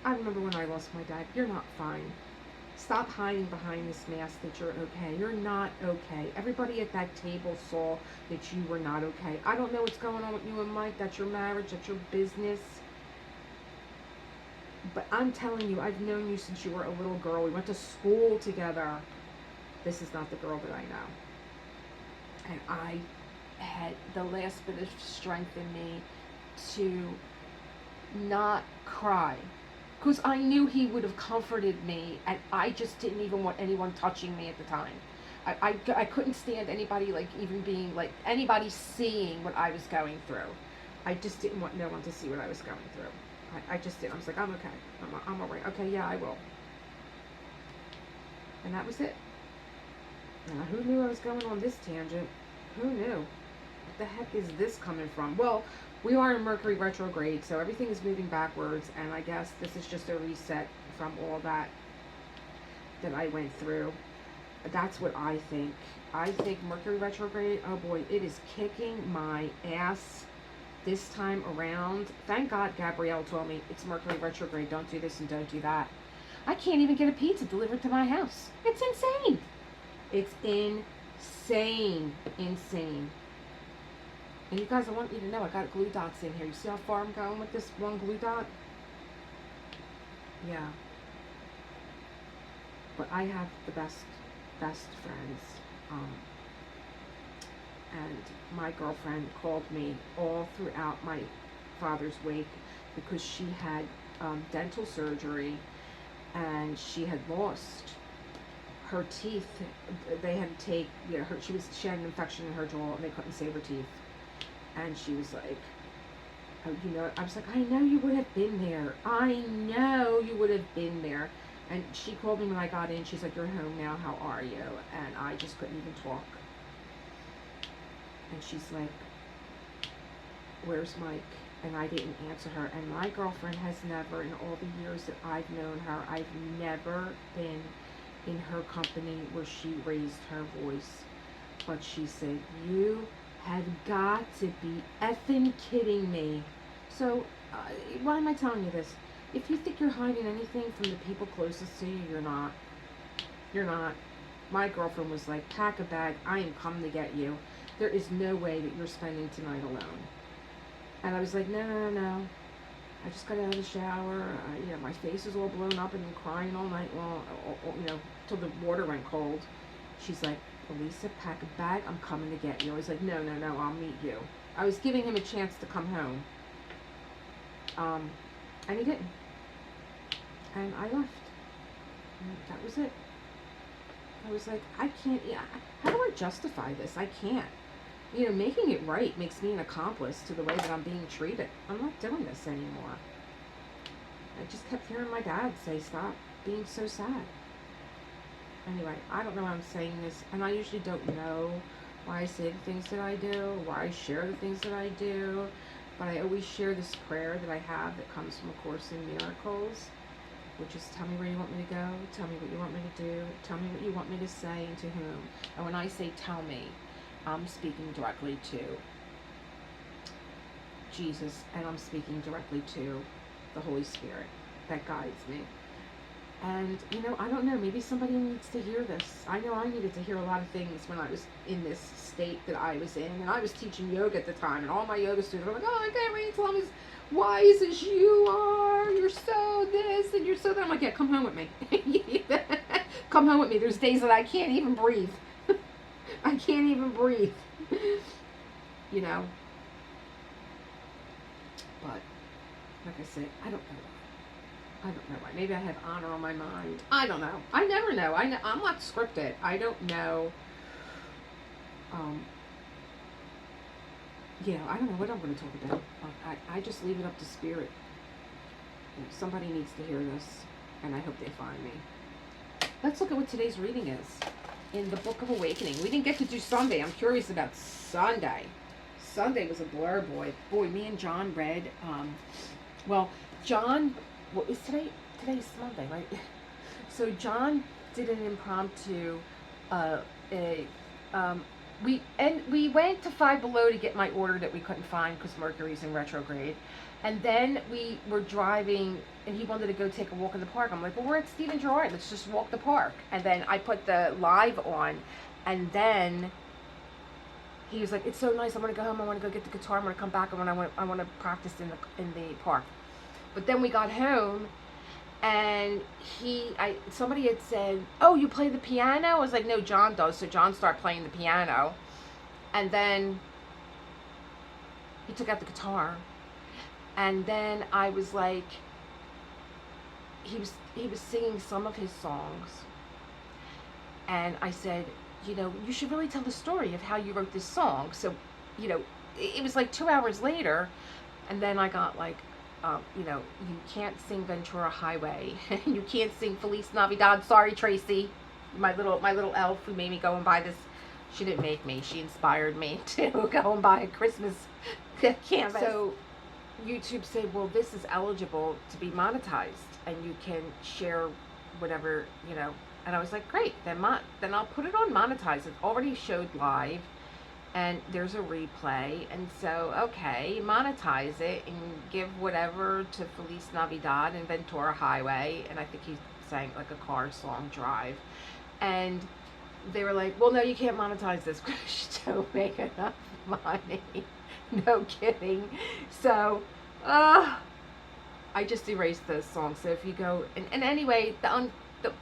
I remember when I lost my dad. You're not fine. Stop hiding behind this mask that you're okay. You're not okay. Everybody at that table saw that you were not okay. I don't know what's going on with you and Mike. That's your marriage. That's your business. But I'm telling you, I've known you since you were a little girl. We went to school together. This is not the girl that I know. And I had the last bit of strength in me to not cry. Because I knew he would have comforted me, and I just didn't even want anyone touching me at the time. I couldn't stand anybody, like, even being, like, anybody seeing what I was going through. I just didn't want no one to see what I was going through. I just didn't. I was like, I'm okay. I'm all right. Okay, yeah, I will. And that was it. Now, who knew I was going on this tangent? Who knew? What the heck is this coming from? Well, we are in Mercury retrograde, so everything is moving backwards, and I guess this is just a reset from all that I went through. That's what I think. I think Mercury retrograde, oh boy, it is kicking my ass this time around. Thank God Gabrielle told me it's Mercury retrograde, don't do this and don't do that. I can't even get a pizza delivered to my house. It's insane. It's insane. And you guys, I want you to know I got glue dots in here. You see how far I'm going with this one glue dot? Yeah. But I have the best best friends. And my girlfriend called me all throughout my father's wake because she had dental surgery and she had lost her teeth. They had to take, you know, she had an infection in her jaw and they couldn't save her teeth. And she was like, oh, you know, I was like, I know you would have been there. I know you would have been there. And she called me when I got in. She's like, you're home now. How are you? And I just couldn't even talk. And she's like, where's Mike? And I didn't answer her. And my girlfriend has never, in all the years that I've known her, I've never been in her company where she raised her voice. But she said, you have got to be effing kidding me. So, why am I telling you this? If you think you're hiding anything from the people closest to you, you're not. You're not. My girlfriend was like, pack a bag. I am coming to get you. There is no way that you're spending tonight alone. And I was like, no. I just got out of the shower. You know, my face is all blown up and I'm crying all night long, you know, till the water went cold. She's like, Elisa, pack a bag. I'm coming to get you. I was like, no, I'll meet you. I was giving him a chance to come home. And he didn't. And I left. And that was it. I was like, I can't, how do I justify this? I can't. You know, making it right makes me an accomplice to the way that I'm being treated. I'm not doing this anymore. I just kept hearing my dad say, stop being so sad. Anyway, I don't know why I'm saying this, and I usually don't know why I say the things that I do, why I share the things that I do, but I always share this prayer that I have that comes from A Course in Miracles, which is, tell me where you want me to go, tell me what you want me to do, tell me what you want me to say and to whom. And when I say tell me, I'm speaking directly to Jesus, and I'm speaking directly to the Holy Spirit that guides me. And, you know, I don't know, maybe somebody needs to hear this. I know I needed to hear a lot of things when I was in this state that I was in. And I was teaching yoga at the time, and all my yoga students were like, oh, I can't wait till I'm as wise as you are. You're so this, and you're so that. I'm like, yeah, come home with me. Come home with me. There's days that I can't even breathe. I can't even breathe. You know? But, like I said, I don't know. I don't know why. Maybe I have honor on my mind. I don't know. I never know. I'm not scripted. I don't know. Yeah, I don't know what I'm going to talk about. I just leave it up to spirit. You know, somebody needs to hear this, and I hope they find me. Let's look at what today's reading is. In the Book of Awakening. We didn't get to do Sunday. I'm curious about Sunday. Sunday was a blur, boy. Boy, me and John read, well, John... What is today? Today's Monday, right? So John did an impromptu. We went to Five Below to get my order that we couldn't find because Mercury's in retrograde, and then we were driving, and he wanted to go take a walk in the park. I'm like, well, we're at Stephen Gerrard. Let's just walk the park. And then I put the live on, and then he was like, it's so nice. I want to go home. I want to go get the guitar. I want to come back, and I want to practice in the park. But then we got home, and somebody had said, oh, you play the piano? I was like, no, John does. So John started playing the piano. And then he took out the guitar. And then I was like, he was singing some of his songs. And I said, you know, you should really tell the story of how you wrote this song. So, you know, it was like 2 hours later, and then I got like, you know, you can't sing Ventura Highway. You can't sing Feliz Navidad. Sorry, Tracy, my little elf who made me go and buy this. She didn't make me. She inspired me to go and buy a Christmas canvas. So YouTube said, well, this is eligible to be monetized, and you can share whatever, you know. And I was like, great, then I'll put it on monetize. It already showed live. And there's a replay, and so, okay, monetize it and give whatever to Feliz Navidad and Ventura Highway, and I think he sang like a car song, Drive, and they were like, well, no, you can't monetize this because you don't make enough money. No kidding. So, I just erased those songs. So if you go, and anyway,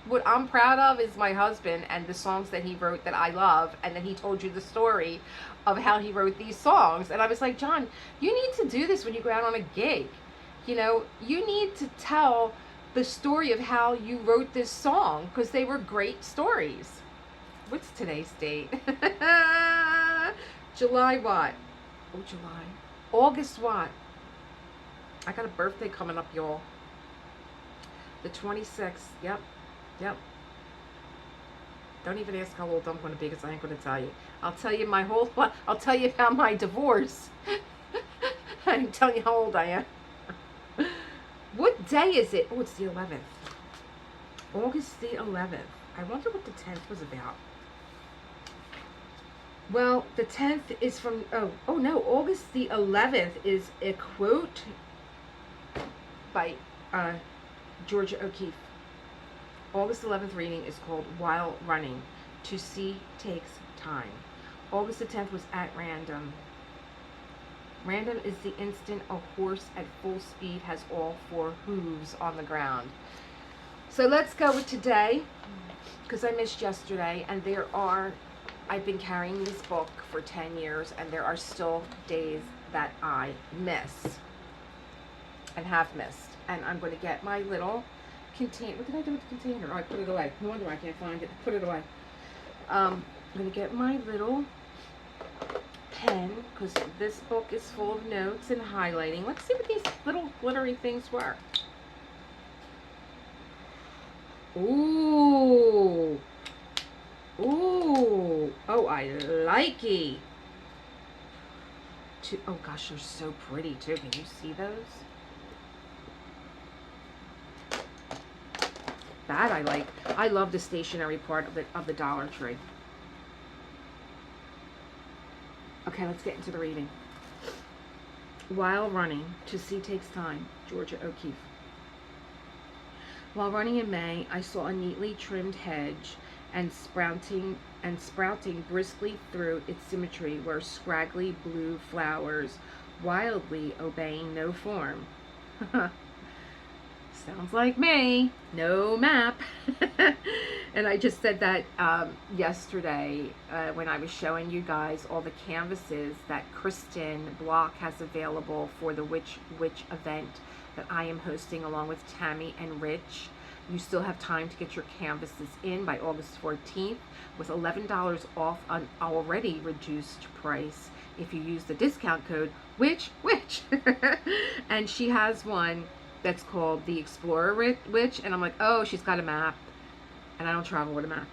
what I'm proud of is my husband and the songs that he wrote that I love, and then he told you the story of how he wrote these songs. And I was like, John, you need to do this when you go out on a gig. You know, you need to tell the story of how you wrote this song, because they were great stories. What's today's date? July what? Oh, July. August what? I got a birthday coming up, y'all. The 26th. Yep. Yep. Don't even ask how old I'm going to be, because I ain't going to tell you. I'll tell you I'll tell you about my divorce. I ain't telling you how old I am. What day is it? Oh, it's the 11th. August the 11th. I wonder what the 10th was about. Well, the 10th is from, oh no, August the 11th is a quote by Georgia O'Keeffe. August 11th reading is called While Running. To See Takes Time. August the 10th was at random. Random is the instant a horse at full speed has all four hooves on the ground. So let's go with today, because I missed yesterday, and I've been carrying this book for 10 years, and there are still days that I miss and have missed. And I'm going to get my little container. What did I do with the container? Oh, I put it away. No wonder I can't find it. Put it away. I'm going to get my little pen, because this book is full of notes and highlighting. Let's see what these little glittery things were. Ooh. Ooh. Oh, I like it. Oh gosh, they're so pretty too. Can you see those? That I like. I love the stationery part of the Dollar Tree. Okay, let's get into the reading. While running, to see takes time. Georgia O'Keeffe. While running in May, I saw a neatly trimmed hedge, and sprouting briskly through its symmetry were scraggly blue flowers, wildly obeying no form. Sounds like me. No map. And I just said that yesterday when I was showing you guys all the canvases that Kristin Block has available for the Witch event that I am hosting along with Tammy and Rich. You still have time to get your canvases in by August 14th with $11 off an already reduced price if you use the discount code Witch. And she has one that's called the Explorer Witch, and I'm like, oh, she's got a map, and I don't travel with a map.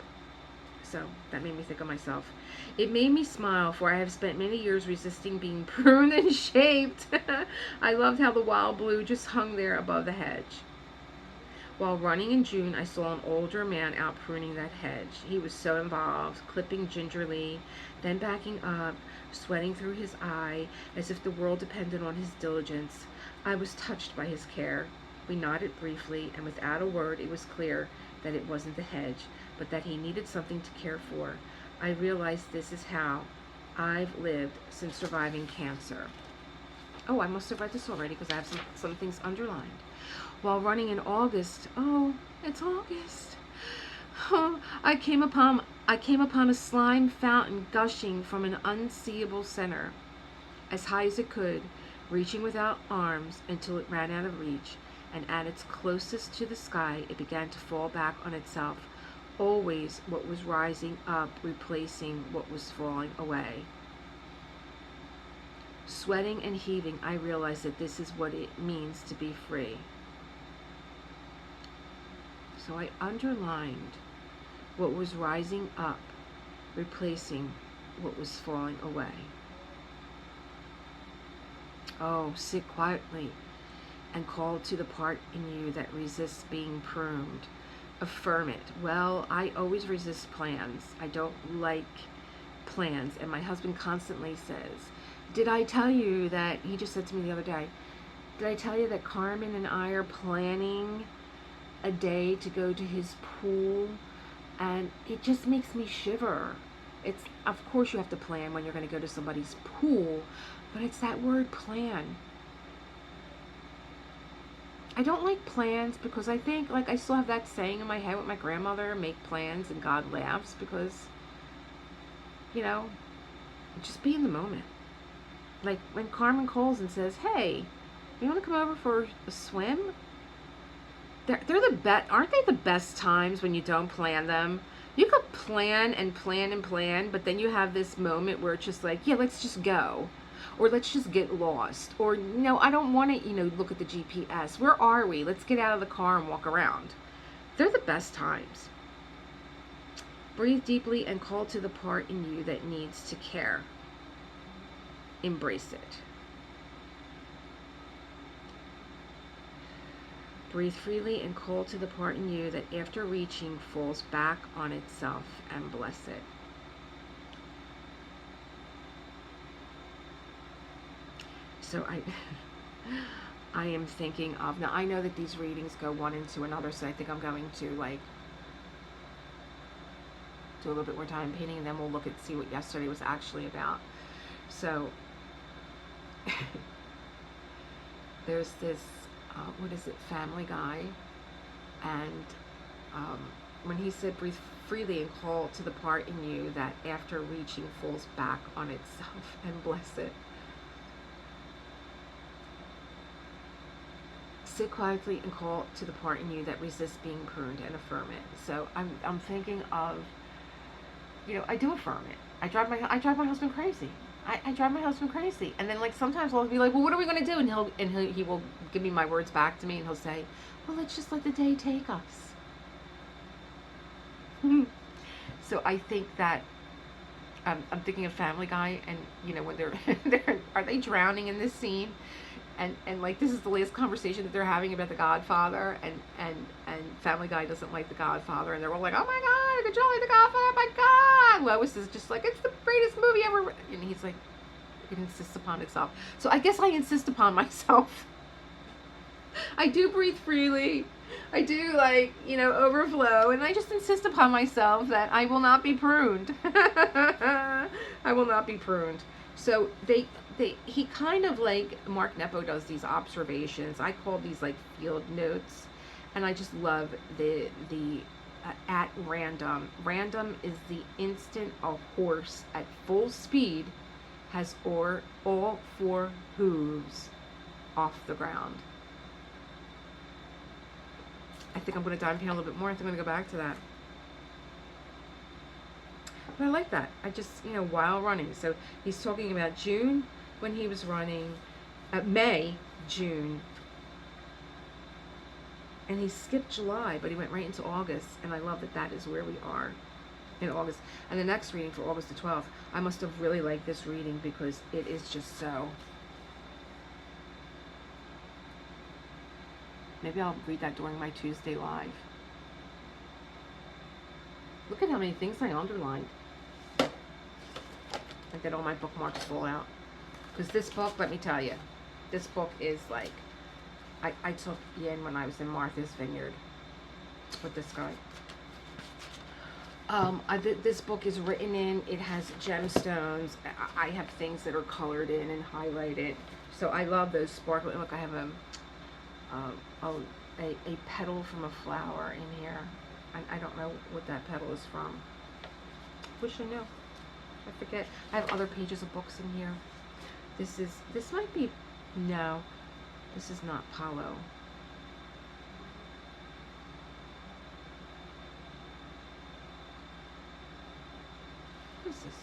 So that made me think of myself. It made me smile, for I have spent many years resisting being pruned and shaped. I loved how the wild blue just hung there above the hedge. While running in June, I saw an older man out pruning that hedge. He was so involved, clipping gingerly, then backing up, sweating through his eye, as if the world depended on his diligence. I was touched by his care. We nodded briefly, and without a word it was clear that it wasn't the hedge, but that he needed something to care for. I realized this is how I've lived since surviving cancer. Oh, I must have read this already, because I have some things underlined. While running in August, oh, it's August. Oh, I came upon a slime fountain gushing from an unseeable center, as high as it could, reaching without arms until it ran out of reach, and at its closest to the sky, it began to fall back on itself, always what was rising up replacing what was falling away. Sweating and heaving, I realized that this is what it means to be free. So I underlined what was rising up, replacing what was falling away. Oh, sit quietly and call to the part in you that resists being pruned. Affirm it. Well, I always resist plans. I don't like plans. And my husband constantly says, did I tell you that, he just said to me the other day, did I tell you that Carmen and I are planning a day to go to his pool? And it just makes me shiver. It's, of course you have to plan when you're going to go to somebody's pool, but it's that word plan. I don't like plans because I think, like, I still have that saying in my head with my grandmother, make plans and God laughs, because, you know, just be in the moment. Like when Carmen calls and says, hey, you want to come over for a swim? They're the best, aren't they the best times when you don't plan them? You could plan and plan and plan, but then you have this moment where it's just like, yeah, let's just go. Or let's just get lost. Or, no, I don't want to, look at the GPS. Where are we? Let's get out of the car and walk around. They're the best times. Breathe deeply and call to the part in you that needs to care. Embrace it. Breathe freely and call to the part in you that after reaching falls back on itself, and bless it. So I am thinking of, now I know that these readings go one into another, so I think I'm going to like do a little bit more time painting, and then we'll look at see what yesterday was actually about. So there's this what is it, Family Guy, and when he said breathe freely and call to the part in you that after reaching falls back on itself, and bless it. Sit quietly and call to the part in you that resists being pruned, and affirm it. So I'm thinking of, I do affirm it. I drive my husband crazy. I drive my husband crazy, and then like sometimes I'll be like, well, what are we gonna do? And he will give me my words back to me, and he'll say, well, let's just let the day take us. So I think that I'm thinking of Family Guy, and when they're are they drowning in this scene? And like this is the last conversation that they're having about the Godfather, and Family Guy doesn't like the Godfather, and they're all like, oh my God, could you like the Godfather? Oh my God. Lois is just like, it's the greatest movie ever. And he's like, it insists upon itself. So I guess I insist upon myself. I do breathe freely. I do overflow, and I just insist upon myself that I will not be pruned. I will not be pruned. So he kind of like, Mark Nepo does these observations. I call these like field notes, and I just love the at random. Random is the instant a horse at full speed has all four hooves off the ground. I think I'm going to dive in a little bit more. I think I'm going to go back to that. But I like that. I just, while running. So he's talking about June when he was running, May, June. And he skipped July, but he went right into August. And I love that that is where we are in August. And the next reading for August the 12th, I must have really liked this reading because it is just so. Maybe I'll read that during my Tuesday live. Look at how many things I underlined. I did all my bookmarks fall out. Because this book, let me tell you, this book is like, I took in when I was in Martha's Vineyard with this guy. This book is written in, it has gemstones. I have things that are colored in and highlighted. So I love those sparkling. Look, I have a petal from a flower in here. I don't know what that petal is from. Wish I knew. I forget. I have other pages of books in here. This might be, no, this is not Palo. What is this?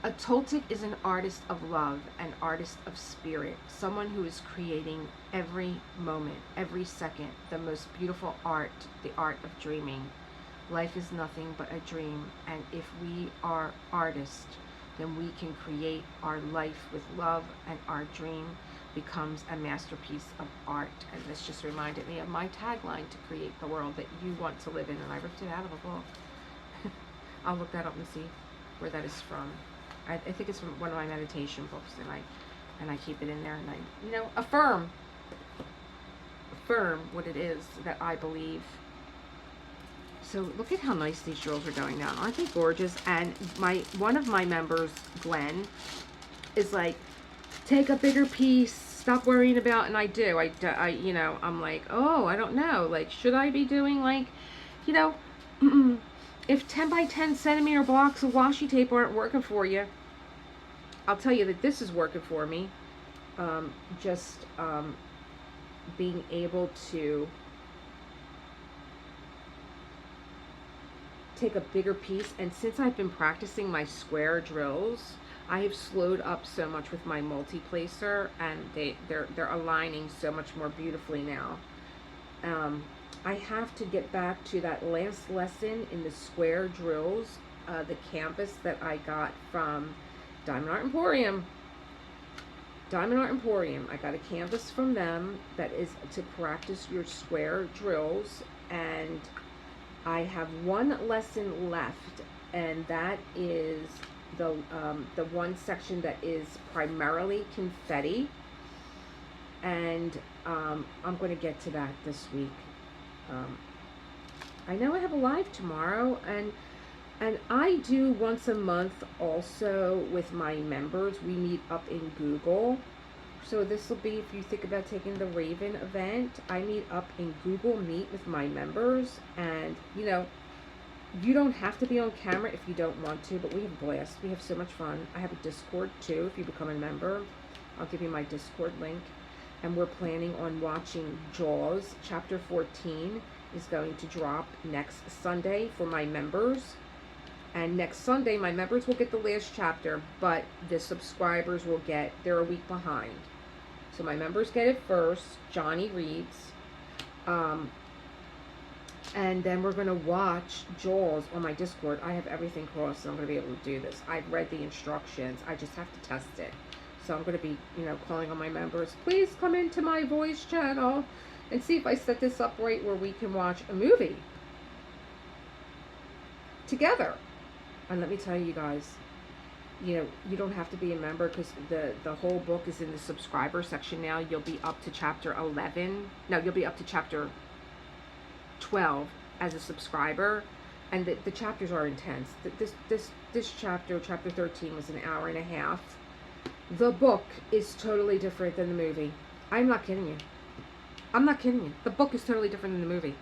A Toltec is an artist of love, an artist of spirit, someone who is creating every moment, every second, the most beautiful art, the art of dreaming. Life is nothing but a dream, and if we are artists, then we can create our life with love, and our dream becomes a masterpiece of art. And this just reminded me of my tagline, to create the world that you want to live in, and I ripped it out of a book. I'll look that up and see where that is from. I think it's from one of my meditation books, and I keep it in there, and I, affirm what it is that I believe. So look at how nice these drills are going down. Aren't they gorgeous? And one of my members, Glenn, is like, take a bigger piece. stop worrying about, and I do. You know, I'm like, oh, I don't know. Like, should I be doing, like, you know, if 10 by 10 centimeter blocks of washi tape aren't working for you, I'll tell you that this is working for me. Just being able to take a bigger piece, and since I've been practicing my square drills, I have slowed up so much with my multi-placer, and they're aligning so much more beautifully now. I have to get back to that last lesson in the square drills, the canvas that I got from Diamond Art Emporium. Diamond Art Emporium. I got a canvas from them that is to practice your square drills, and I have one lesson left, and that is the one section that is primarily confetti, and I'm going to get to that this week. I know I have a live tomorrow, and I do once a month also with my members. We meet up in Google. So this will be, if you think about taking the Raven event, I meet up in Google Meet with my members. And, you know, you don't have to be on camera if you don't want to, but we have a blast. We have so much fun. I have a Discord too if you become a member. I'll give you my Discord link. And we're planning on watching Jaws. Chapter 14 is going to drop next Sunday for my members. And next Sunday, my members will get the last chapter, but the subscribers will get, they're a week behind. So my members get it first. Johnny reads. And then we're going to watch Jaws on my Discord. I have everything crossed, so I'm going to be able to do this. I've read the instructions. I just have to test it. So I'm going to be, you know, calling on my members. Please come into my voice channel and see if I set this up right where we can watch a movie together. And let me tell you guys, you know, you don't have to be a member because the whole book is in the subscriber section now. You'll be up to chapter 11. No, you'll be up to chapter 12 as a subscriber. And the chapters are intense. This chapter 13, was an hour and a half. The book is totally different than the movie. I'm not kidding you. I'm not kidding you. The book is totally different than the movie.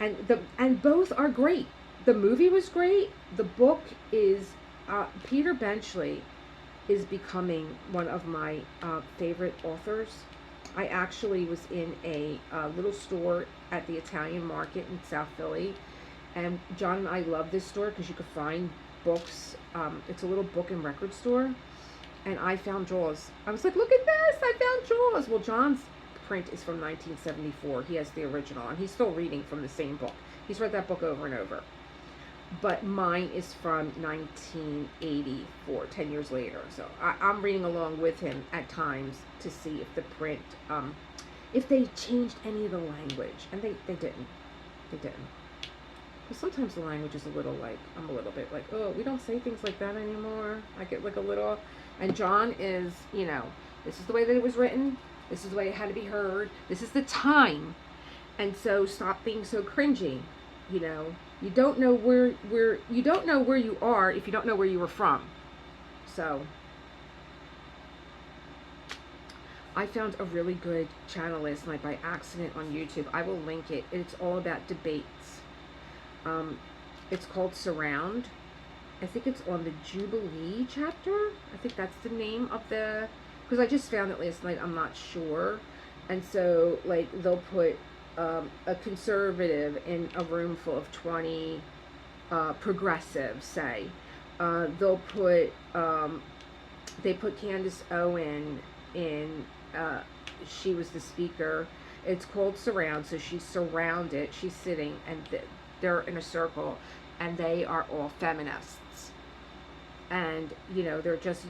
And both are great. The movie was great. The book is, Peter Benchley is becoming one of my favorite authors. I actually was in a little store at the Italian market in South Philly. And John and I love this store because you could find books. It's a little book and record store. And I found Jaws. I was like, look at this. I found Jaws. Well, John's print is from 1974. He has the original. And he's still reading from the same book. He's read that book over and over. But mine is from 1984, 10 years later. So I'm reading along with him at times to see if the print, if they changed any of the language. And they didn't. They didn't. Because sometimes the language is a little like, I'm a little bit like, oh, we don't say things like that anymore. I get like a little, and John is, you know, this is the way that it was written. This is the way it had to be heard. This is the time. And so stop being so cringy, you know. You don't know where you don't know where you are if you don't know where you were from. So I found a really good channel last night by accident on YouTube. I will link it. It's all about debates. It's called Surround. I think it's on the Jubilee chapter. I think that's the name of the, because I just found it last night. I'm not sure. And so like they'll put a conservative in a room full of 20 progressives, say. They'll put, they put Candace Owen in, she was the speaker. It's called Surround, so she's surrounded, she's sitting, and they're in a circle, and they are all feminists. And, you know, they're just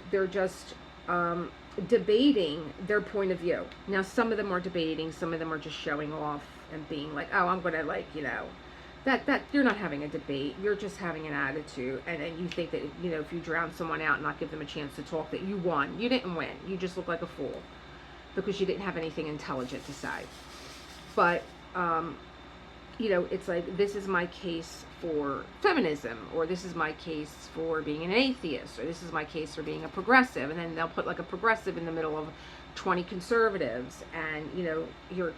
debating their point of view. Now, some of them are debating, some of them are just showing off and being like, oh, I'm gonna, like, you know, that you're not having a debate, you're just having an attitude, and you think that, you know, if you drown someone out and not give them a chance to talk, that you won. You didn't win. You just look like a fool because you didn't have anything intelligent to say. But it's like, this is my case for feminism, or this is my case for being an atheist, or this is my case for being a progressive, and then they'll put like a progressive in the middle of 20 conservatives, and you're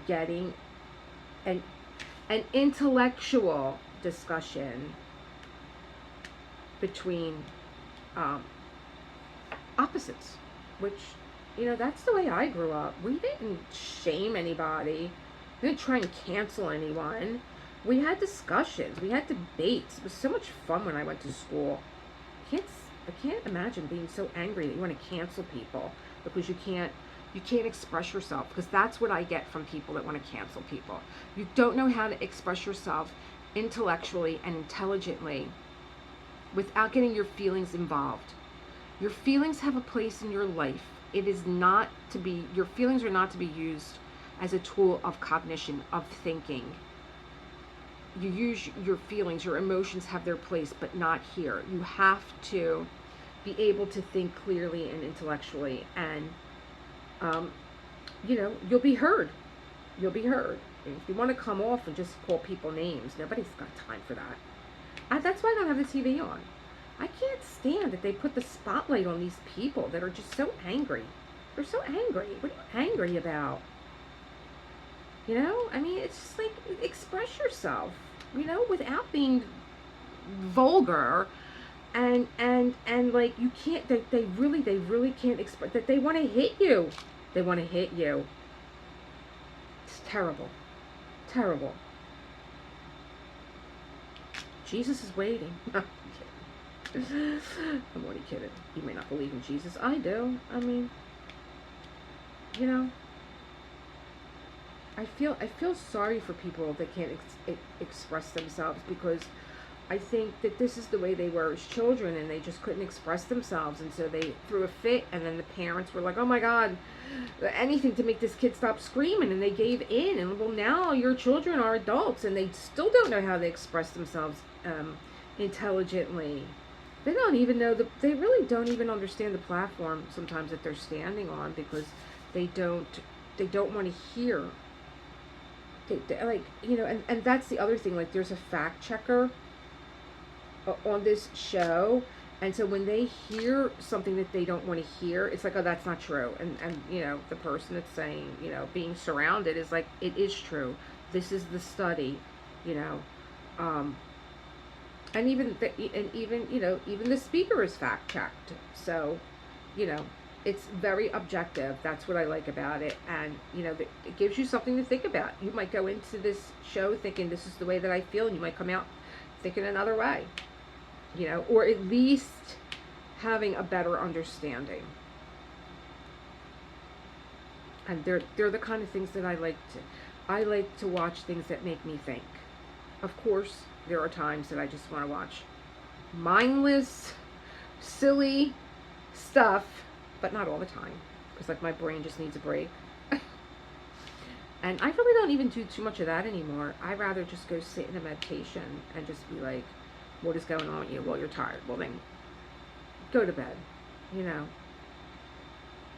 getting an intellectual discussion between opposites, which that's the way I grew up. We didn't shame anybody. We didn't try and cancel anyone. We had discussions. We had debates. It was so much fun when I went to school. I can't imagine being so angry that you want to cancel people because you can't express yourself, because that's what I get from people that want to cancel people. You don't know how to express yourself intellectually and intelligently without getting your feelings involved. Your feelings have a place in your life. Your feelings are not to be used as a tool of cognition, of thinking. You use your feelings, your emotions have their place, but not here. You have to be able to think clearly and intellectually, and you'll be heard. You'll be heard. And if you want to come off and just call people names, nobody's got time for that. That's why I don't have the TV on. I can't stand that they put the spotlight on these people that are just so angry. They're so angry. What are you angry about? It's just like, express yourself, without being vulgar, and like, you can't, they really can't express that. They want to hit you. They want to hit you. It's terrible. Terrible. Jesus is waiting. I'm only kidding. You may not believe in Jesus. I do. I feel sorry for people that can't express themselves, because I think that this is the way they were as children, and they just couldn't express themselves, and so they threw a fit, and then the parents were like, oh my God, anything to make this kid stop screaming, and they gave in, and well, now your children are adults, and they still don't know how to express themselves intelligently. They don't even know they really don't even understand the platform sometimes that they're standing on, because they don't want to hear. And that's the other thing. Like, there's a fact checker on this show, and so when they hear something that they don't want to hear, it's like, oh, that's not true. And the person that's saying, being surrounded is like, it is true. This is the study, and even the speaker is fact checked. So, it's very objective. That's what I like about it. And, it gives you something to think about. You might go into this show thinking this is the way that I feel, and you might come out thinking another way, or at least having a better understanding. And they're the kind of things that I like to watch things that make me think. Of course, there are times that I just want to watch mindless, silly stuff, but not all the time, because like, my brain just needs a break. And I really don't even do too much of that anymore. I rather just go sit in a meditation and just be like, what is going on with you? Well, you're tired. Well, then go to bed,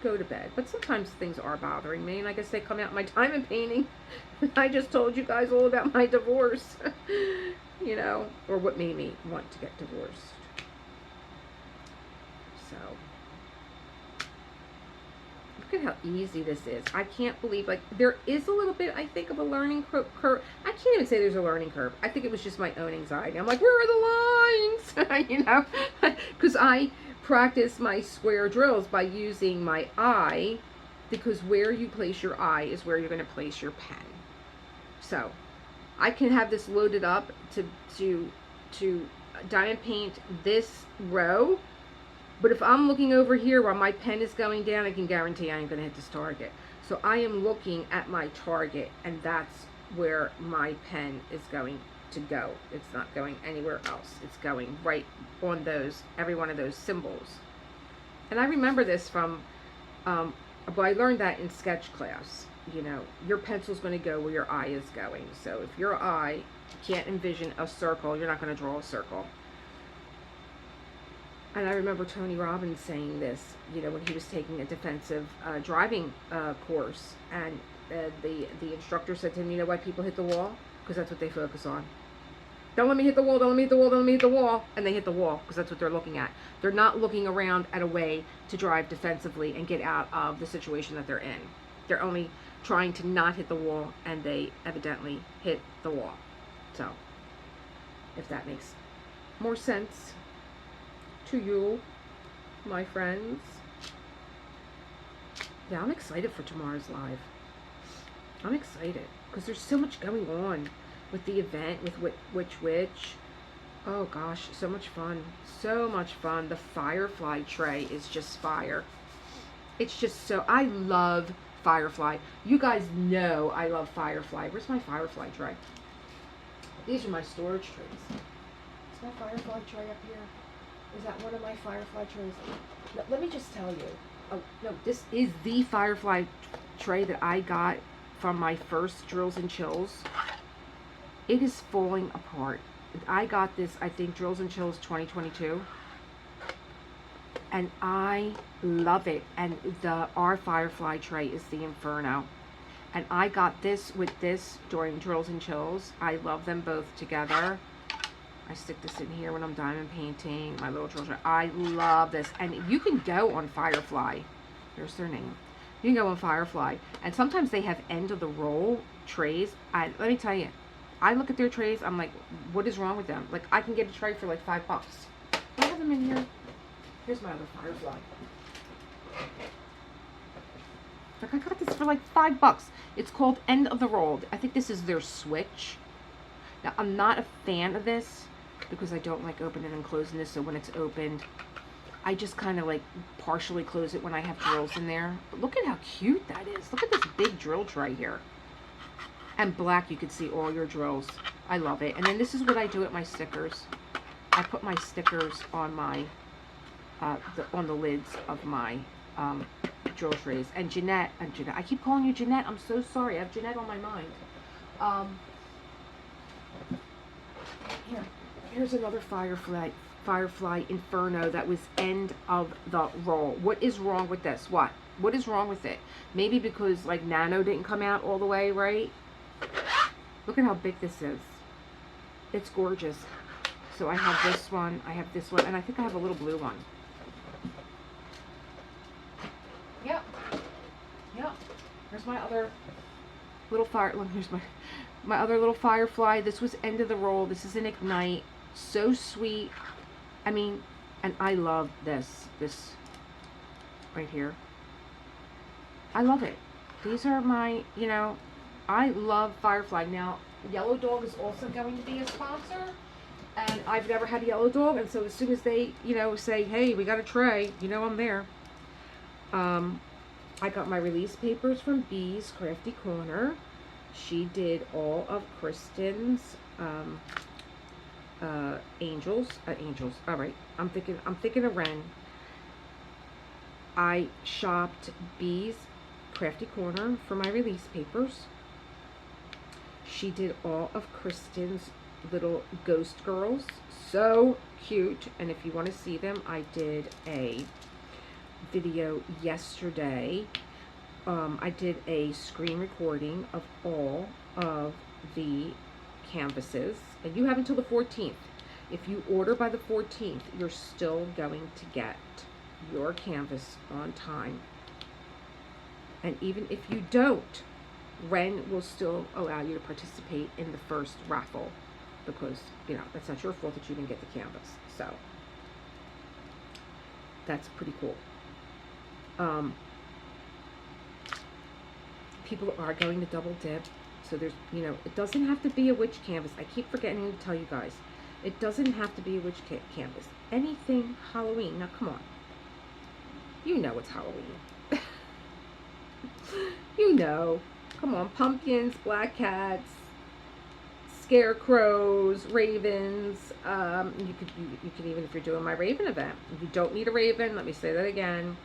go to bed. But sometimes things are bothering me, and I guess they come out in my time in painting. I just told you guys all about my divorce, or what made me want to get divorced. So, look at how easy this is. I can't believe, like, there is a little bit, I think, of a learning curve. I can't even say there's a learning curve. I think it was just my own anxiety. I'm like, where are the lines? Because I practice my square drills by using my eye, because where you place your eye is where you're going to place your pen. So I can have this loaded up to diamond paint this row, but if I'm looking over here while my pen is going down, I can guarantee I ain't going to hit this target. So I am looking at my target, and that's where my pen is going to go. It's not going anywhere else. It's going right on every one of those symbols. And I remember this from, well, I learned that in sketch class. Your pencil's going to go where your eye is going. So if your eye can't envision a circle, you're not going to draw a circle. And I remember Tony Robbins saying this, when he was taking a defensive driving course, and the instructor said to him, you know why people hit the wall? Because that's what they focus on. Don't let me hit the wall, don't let me hit the wall, don't let me hit the wall. And they hit the wall because that's what they're looking at. They're not looking around at a way to drive defensively and get out of the situation that they're in. They're only trying to not hit the wall, and they evidently hit the wall. So, if that makes more sense to you, my friends. Yeah, I'm excited for tomorrow's live. I'm excited because there's so much going on with the event, with which. Oh gosh, so much fun. So much fun. The Firefly tray is just fire. It's just so, I love Firefly. You guys know I love Firefly. Where's my Firefly tray? These are my storage trays. Is my Firefly tray up here? Is that one of my Firefly trays? No, let me just tell you. Oh, no, this is the Firefly tray that I got from my first Drills and Chills. It is falling apart. I got this, I think, Drills and Chills 2022. And I love it. And our Firefly tray is the Inferno. And I got this with this during Drills and Chills. I love them both together. I stick this in here when I'm diamond painting, my little drill tray. I love this. And you can go on Firefly. There's their name. You can go on Firefly. And sometimes they have end of the roll trays. Let me tell you, I look at their trays, I'm like, what is wrong with them? Like, I can get a tray for like $5. Do I have them in here? Here's my other Firefly. Like, I got this for like $5. It's called End of the Roll. I think this is their switch. Now, I'm not a fan of this because I don't like opening and closing this. So when it's opened, I just kind of like partially close it when I have drills in there. But look at how cute that is. Look at this big drill tray here. And black, you can see all your drills. I love it. And then this is what I do with my stickers. I put my stickers on my on the lids of my drill trays. And Jeanette, I keep calling you Jeanette. I'm so sorry. I have Jeanette on my mind. Here's another Firefly Inferno that was end of the roll. What is wrong with this? What is wrong with it? Maybe because like Nano didn't come out all the way, right? Look at how big this is. It's gorgeous. So I have this one, I have this one, and I think I have a little blue one. Yep. Here's my other little here's my other little Firefly. This was end of the roll. This is an Ignite. So sweet. I mean, and I love this right here. I love it. These are my, you know, I love Firefly. Now, Yellow Dog is also going to be a sponsor, and I've never had a Yellow Dog, and so as soon as they, you know, say, hey, we got a tray, you know I'm there. I got my release papers from BeesCraftyCorners. She did all of KRISTINS angels. All right, I'm thinking of Ren. I shopped BeesCraftyCorners for my release papers. She did all of KRISTIN's little ghost girls. So cute. And if you want to see them, I did a video yesterday. I did a screen recording of all of the canvases. And you have until the 14th. If you order by the 14th, you're still going to get your canvas on time. And even if you don't, Ren will still allow you to participate in the first raffle because, you know, that's not your fault that you didn't get the canvas. So that's pretty cool. People are going to double dip. So there's, you know, it doesn't have to be a witch canvas. I keep forgetting to tell you guys. It doesn't have to be a witch canvas. Anything Halloween. Now, come on. You know it's Halloween. You know. Come on. Pumpkins, black cats, scarecrows, ravens. You could even, if you're doing my raven event, you don't need a raven. Let me say that again.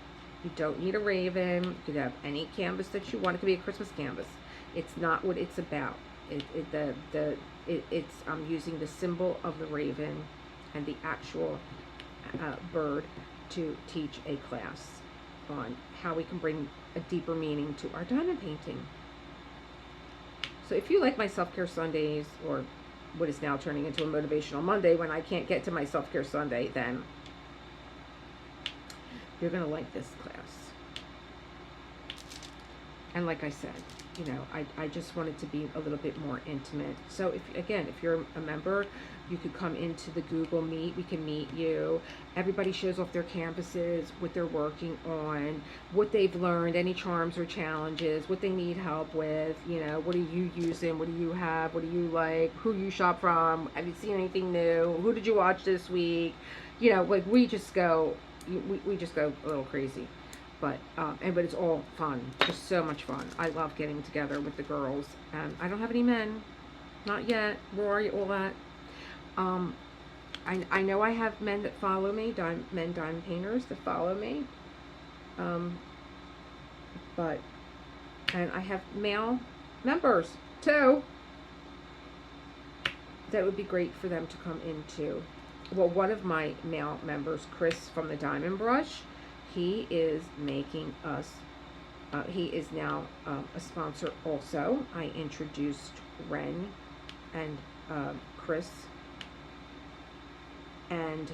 You don't need a raven. You could have any canvas that you want. It could be a Christmas canvas. It's not what it's about. I'm using the symbol of the raven and the actual bird to teach a class on how we can bring a deeper meaning to our diamond painting. So if you like my self-care Sundays, or what is now turning into a motivational Monday when I can't get to my self-care Sunday, then you're going to like this class. And like I said, you know, I just want it to be a little bit more intimate. So if you're a member, you could come into the Google Meet. We can meet you. Everybody shows off their campuses, what they're working on, what they've learned, any charms or challenges, what they need help with, you know, what are you using, what do you have, what do you like, who you shop from, have you seen anything new, who did you watch this week, you know, like we just go a little crazy. But it's all fun, just so much fun. I love getting together with the girls. And I don't have any men, not yet. Where are you all at? I know I have men that follow me, men diamond painters that follow me. And I have male members too. That would be great for them to come into. Well, one of my male members, Chris from the Diamond Brush, he is making us, he is now a sponsor also. I introduced Ren and Chris. And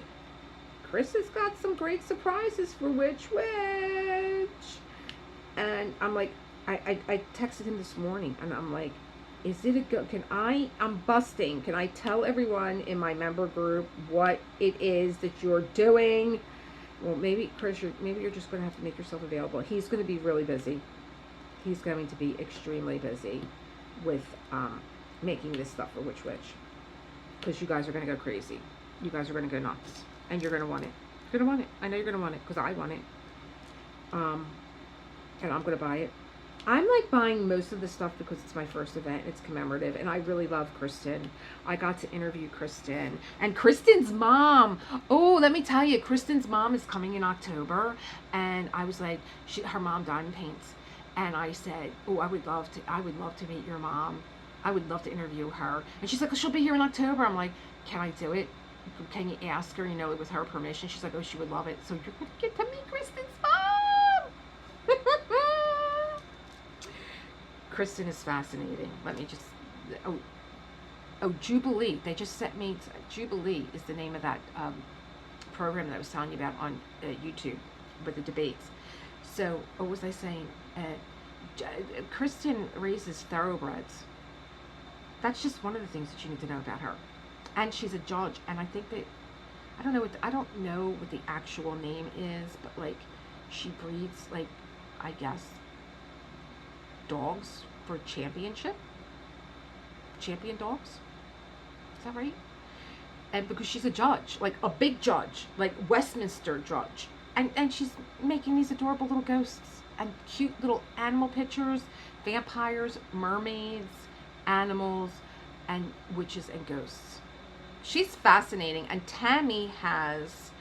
Chris has got some great surprises for Which. And I'm like, I texted him this morning and I'm like, is it a go? I'm busting. Can I tell everyone in my member group what it is that you're doing? Well, maybe, Chris, maybe you're just going to have to make yourself available. He's going to be really busy. He's going to be extremely busy with making this stuff for Which. Because you guys are going to go crazy. You guys are going to go nuts. And you're going to want it. You're going to want it. I know you're going to want it because I want it. And I'm going to buy it. I'm like buying most of the stuff because it's my first event. It's commemorative. And I really love Kristin. I got to interview Kristin. And Kristin's mom. Oh, let me tell you. Kristin's mom is coming in October. And I was like, her mom diamond paints. And I said, oh, I would love to meet your mom. I would love to interview her. And she's like, oh, she'll be here in October. I'm like, can I do it? Can you ask her, you know, with her permission? She's like, oh, she would love it. So you're going to get to meet Kristin's mom. Kristin is fascinating. Let me just, Jubilee. They just sent me, Jubilee is the name of that program that I was telling you about on YouTube with the debates. So, what was I saying? Kristin raises thoroughbreds. That's just one of the things that you need to know about her. And she's a judge, and I think that, I don't know what the actual name is, but like, she breeds, like, I guess, dogs for champion dogs. Is that right? And because she's a judge, like a big judge, like Westminster judge, and she's making these adorable little ghosts and cute little animal pictures, vampires, mermaids, animals, and witches and ghosts. She's fascinating. And Tammy has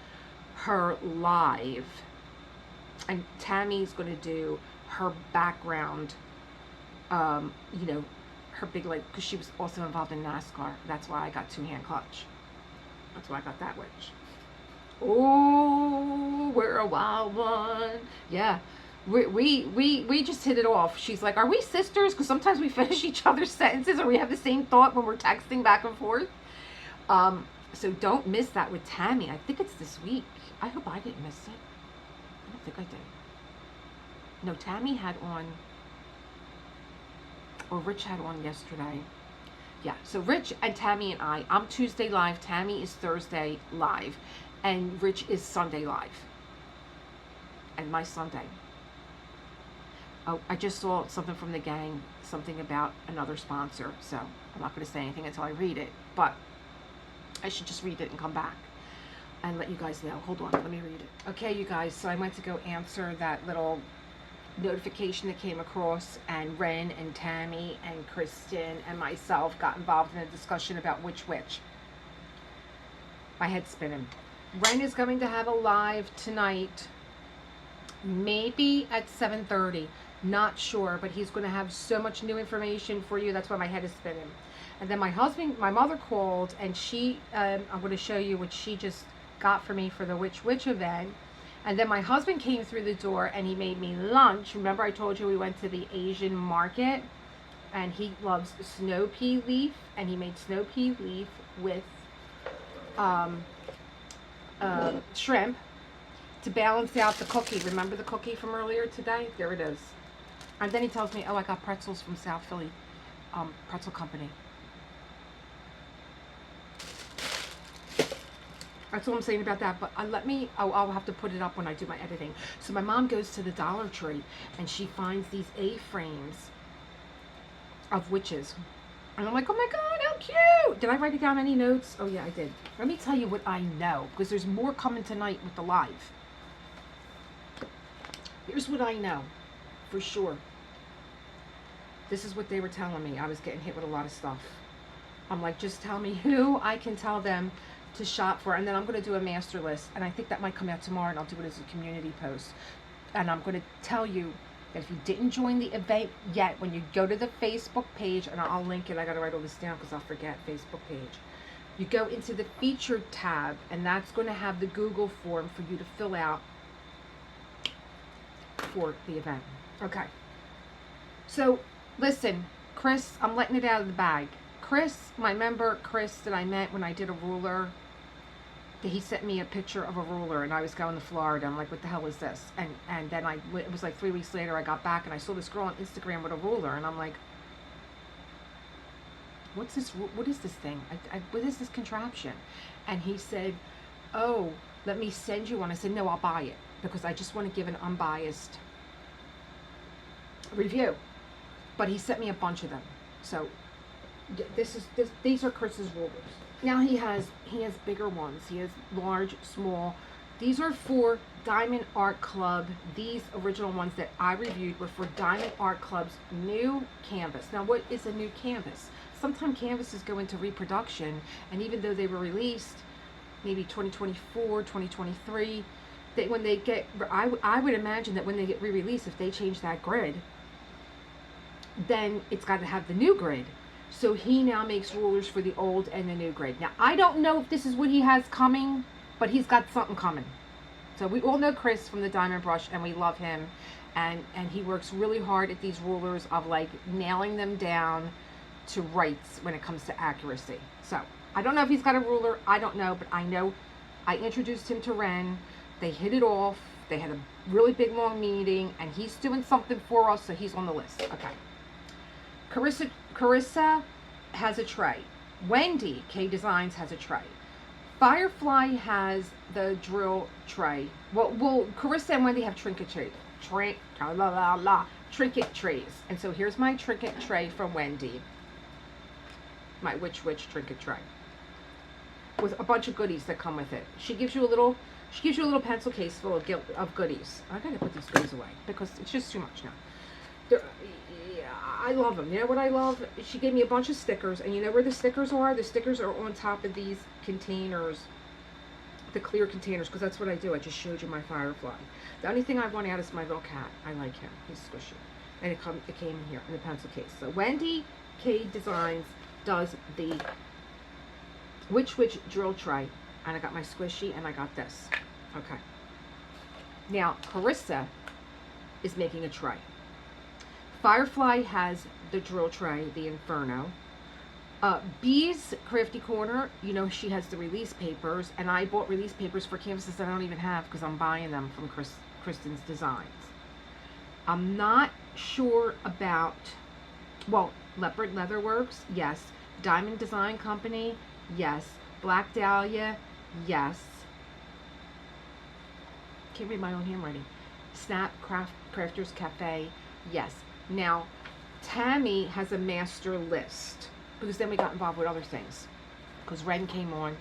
her live, and Tammy's going to do her background, you know, her big, like, because she was also involved in NASCAR. That's why I got two-hand clutch. That's why I got that witch. Oh, we're a wild one. Yeah. We just hit it off. She's like, are we sisters? Because sometimes we finish each other's sentences, or we have the same thought when we're texting back and forth. So don't miss that with Tammy. I think it's this week. I hope I didn't miss it. I don't think I did. No, Tammy had on, or Rich had on yesterday. Yeah, so Rich and Tammy and I'm Tuesday live, Tammy is Thursday live, and Rich is Sunday live. And my Sunday. Oh, I just saw something from the gang, something about another sponsor, so I'm not going to say anything until I read it, but I should just read it and come back and let you guys know. Hold on, let me read it. Okay, you guys, so I went to go answer that little notification that came across, and Ren and Tammy and Kristin and myself got involved in a discussion about which. My head's spinning. Ren is going to have a live tonight, maybe at 7:30. Not sure, but he's going to have so much new information for you. That's why my head is spinning. And then my mother called, and she, I'm going to show you what she just got for me for the Which event. And then my husband came through the door and he made me lunch. Remember I told you we went to the Asian market? and he loves snow pea leaf, and he made snow pea leaf with shrimp to balance out the cookie. Remember the cookie from earlier today? There it is. And then he tells me, oh, I got pretzels from South Philly Pretzel Company. That's all I'm saying about that. But I'll have to put it up when I do my editing. So my mom goes to the Dollar Tree and she finds these A-frames of witches. And I'm like, oh my God, how cute. Did I write it down any notes? Oh yeah, I did. Let me tell you what I know, because there's more coming tonight with the live. Here's what I know for sure. This is what they were telling me. I was getting hit with a lot of stuff. I'm like, just tell me who I can tell them to shop for, and then I'm going to do a master list, and I think that might come out tomorrow, and I'll do it as a community post. And I'm going to tell you that if you didn't join the event yet, when you go to the Facebook page, and I'll link it, I got to write all this down because I'll forget, Facebook page. You go into the featured tab, and that's going to have the Google form for you to fill out for the event. Okay. So, listen, Chris, I'm letting it out of the bag. Chris, my member Chris that I met when I did a ruler, he sent me a picture of a ruler, and I was going to Florida. I'm like, what the hell is this? And then it was like 3 weeks later, I got back and I saw this girl on Instagram with a ruler, and I'm like, what's this? What is this thing? What is this contraption? And he said, oh, let me send you one. I said, no, I'll buy it, because I just want to give an unbiased review. But he sent me a bunch of them. So these are Chris's rulers. Now he has bigger ones. He has large, small. These are for Diamond Art Club. These original ones that I reviewed were for Diamond Art Club's new canvas. Now, what is a new canvas? Sometimes canvases go into reproduction, and even though they were released maybe 2024, 2023, when they get, I would imagine that when they get re-released, if they change that grid, then it's got to have the new grid. So he now makes rulers for the old and the new grid. Now, I don't know if this is what he has coming, but he's got something coming. So we all know Chris from the Diamond Brush, and we love him. And he works really hard at these rulers of like nailing them down to rights when it comes to accuracy. So I don't know if he's got a ruler. I don't know, but I know I introduced him to Ren. They hit it off. They had a really big, long meeting, and he's doing something for us, so he's on the list. Okay. Carissa has a tray. Wendy K Designs has a tray. Firefly has the drill tray. Well, Carissa and Wendy have trinket trays. Trinket trays. And so here's my trinket tray from Wendy. My witch trinket tray. With a bunch of goodies that come with it. She gives you a little pencil case full of goodies. I gotta put these goodies away because it's just too much now. I love them. You know what I love? She gave me a bunch of stickers, and you know where the stickers are? The stickers are on top of these containers, the clear containers, because that's what I do. I just showed you my Firefly. The only thing I want out is my little cat. I like him. He's squishy. And it came in here in a pencil case. So Wendy K Designs does the Witch drill tray, and I got my squishy, and I got this. Okay. Now, Carissa is making a tray. Firefly has the drill tray, the Inferno. Bee's Crafty Corner, you know, she has the release papers, and I bought release papers for canvases that I don't even have because I'm buying them from KRISTINS Designs. I'm not sure about, well, Leopard Leather Works, yes. Diamond Design Company, yes. Black Dahlia, yes. Can't read my own handwriting. Snap Crafters Cafe, yes. Now, Tammy has a master list, because then we got involved with other things. Because Ren came on,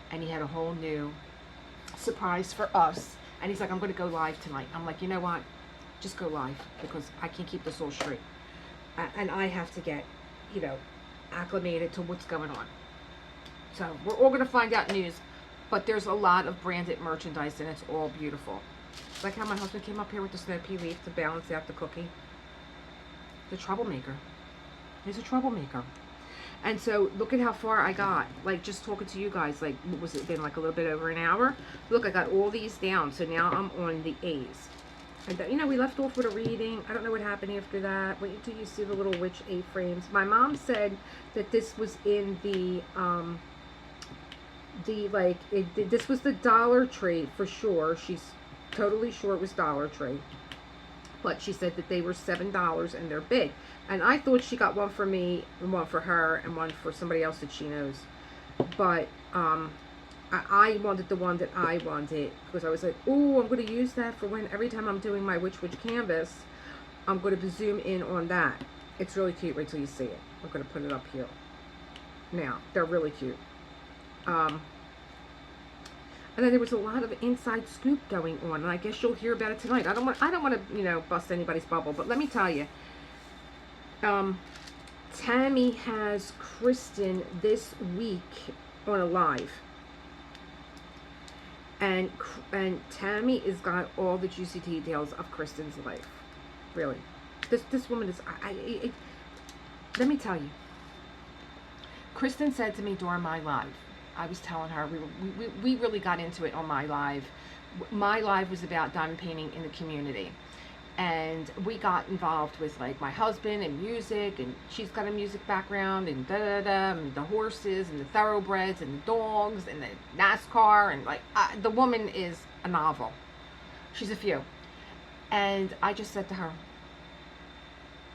and he had a whole new surprise for us. And he's like, I'm going to go live tonight. I'm like, you know what? Just go live, because I can't keep this all straight. And I have to get, you know, acclimated to what's going on. So, we're all going to find out news. But there's a lot of branded merchandise, and it's all beautiful. Like how my husband came up here with the snow pea leaf to balance out the cookie. The troublemaker. He's a troublemaker. And so look at how far I got. Like just talking to you guys, like what was it been like a little bit over an hour? Look, I got all these down. So now I'm on the A's. And you know, we left off with a reading. I don't know what happened after that. Wait until you see the little witch A-frames. My mom said that this was in the this was the Dollar Tree for sure. She's totally sure it was Dollar Tree. But she said that they were $7 and they're big. And I thought she got one for me and one for her and one for somebody else that she knows. But I wanted the one that I wanted because I was like, oh, I'm going to use that for when every time I'm doing my Witch canvas, I'm going to zoom in on that. It's really cute. Wait till you see it. I'm going to put it up here. Now, they're really cute. And then there was a lot of inside scoop going on, and I guess you'll hear about it tonight. I don't want to, you know, bust anybody's bubble, but let me tell you. Tammy has Kristin this week on a live. And Tammy has got all the juicy details of Kristin's life. Really. This woman is, let me tell you. Kristin said to me during my live, I was telling her, we really got into it on my live. My live was about diamond painting in the community. And we got involved with like my husband and music, and she's got a music background, and and the horses and the thoroughbreds and the dogs and the NASCAR, and like the woman is a novel. She's a few. And I just said to her,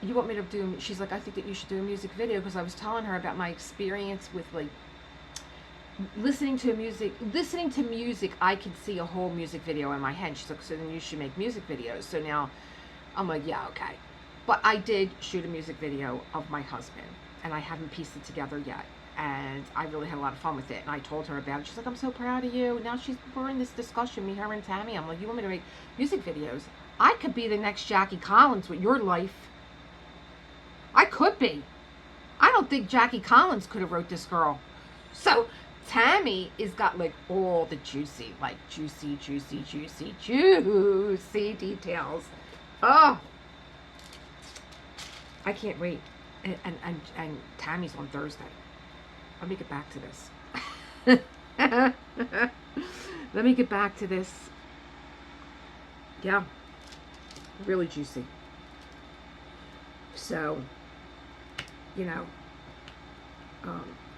you want me to do, she's like, I think that you should do a music video, because I was telling her about my experience with like listening to music, I could see a whole music video in my head. She's like, so then you should make music videos. So now I'm like, yeah, okay. But I did shoot a music video of my husband, and I haven't pieced it together yet. And I really had a lot of fun with it. And I told her about it. She's like, I'm so proud of you. Now we're in this discussion, me, her, and Tammy. I'm like, you want me to make music videos? I could be the next Jackie Collins with your life. I could be. I don't think Jackie Collins could have wrote this girl. So Tammy has got like all the juicy details. Oh, I can't wait. And Tammy's on Thursday. Let me get back to this. Let me get back to this. Yeah, really juicy. So, you know,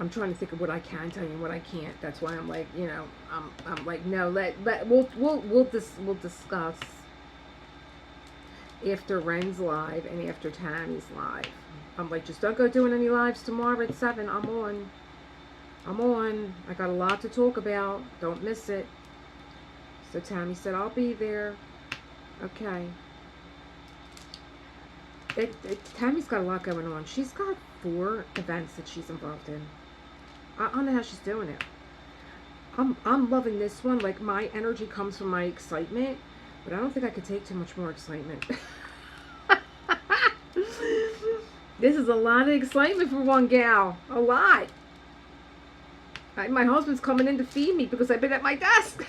I'm trying to think of what I can tell you and what I can't. That's why I'm like, you know, I'm like, no, we'll discuss after Ren's live and after Tammy's live. I'm like, just don't go doing any lives tomorrow at 7. I'm on. I got a lot to talk about. Don't miss it. So Tammy said, I'll be there. Okay. Tammy's got a lot going on. She's got 4 events that she's involved in. I don't know how she's doing it. I'm loving this one. Like, my energy comes from my excitement, but I don't think I could take too much more excitement. This is a lot of excitement for one gal. A lot. My husband's coming in to feed me because I've been at my desk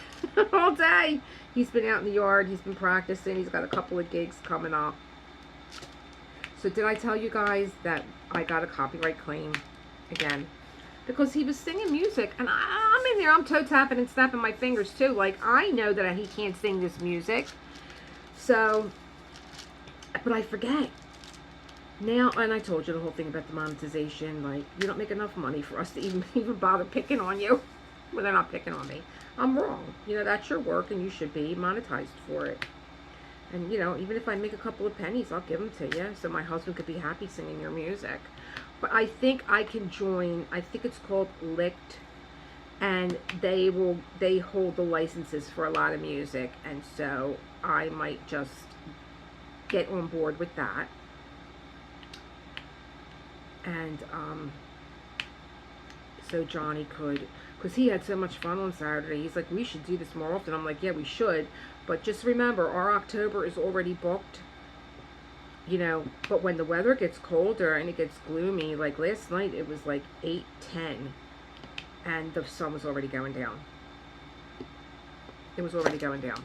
all day. He's been out in the yard. He's been practicing. He's got a couple of gigs coming up. So did I tell you guys that I got a copyright claim again? Because he was singing music, and I'm in there, I'm toe tapping and snapping my fingers too. Like, I know that he can't sing this music. So, but I forget. Now, and I told you the whole thing about the monetization. Like, you don't make enough money for us to even bother picking on you. Well, they're not picking on me. I'm wrong. You know, that's your work, and you should be monetized for it. And, you know, even if I make a couple of pennies, I'll give them to you so my husband could be happy singing your music. But I think I can join, I think it's called Licked, and they hold the licenses for a lot of music. And so I might just get on board with that. And so Johnny could, because he had so much fun on Saturday. He's like, we should do this more often. I'm like, yeah, we should. But just remember, our October is already booked, you know, but when the weather gets colder and it gets gloomy, like last night it was like 8-10, and the sun was already going down. It was already going down.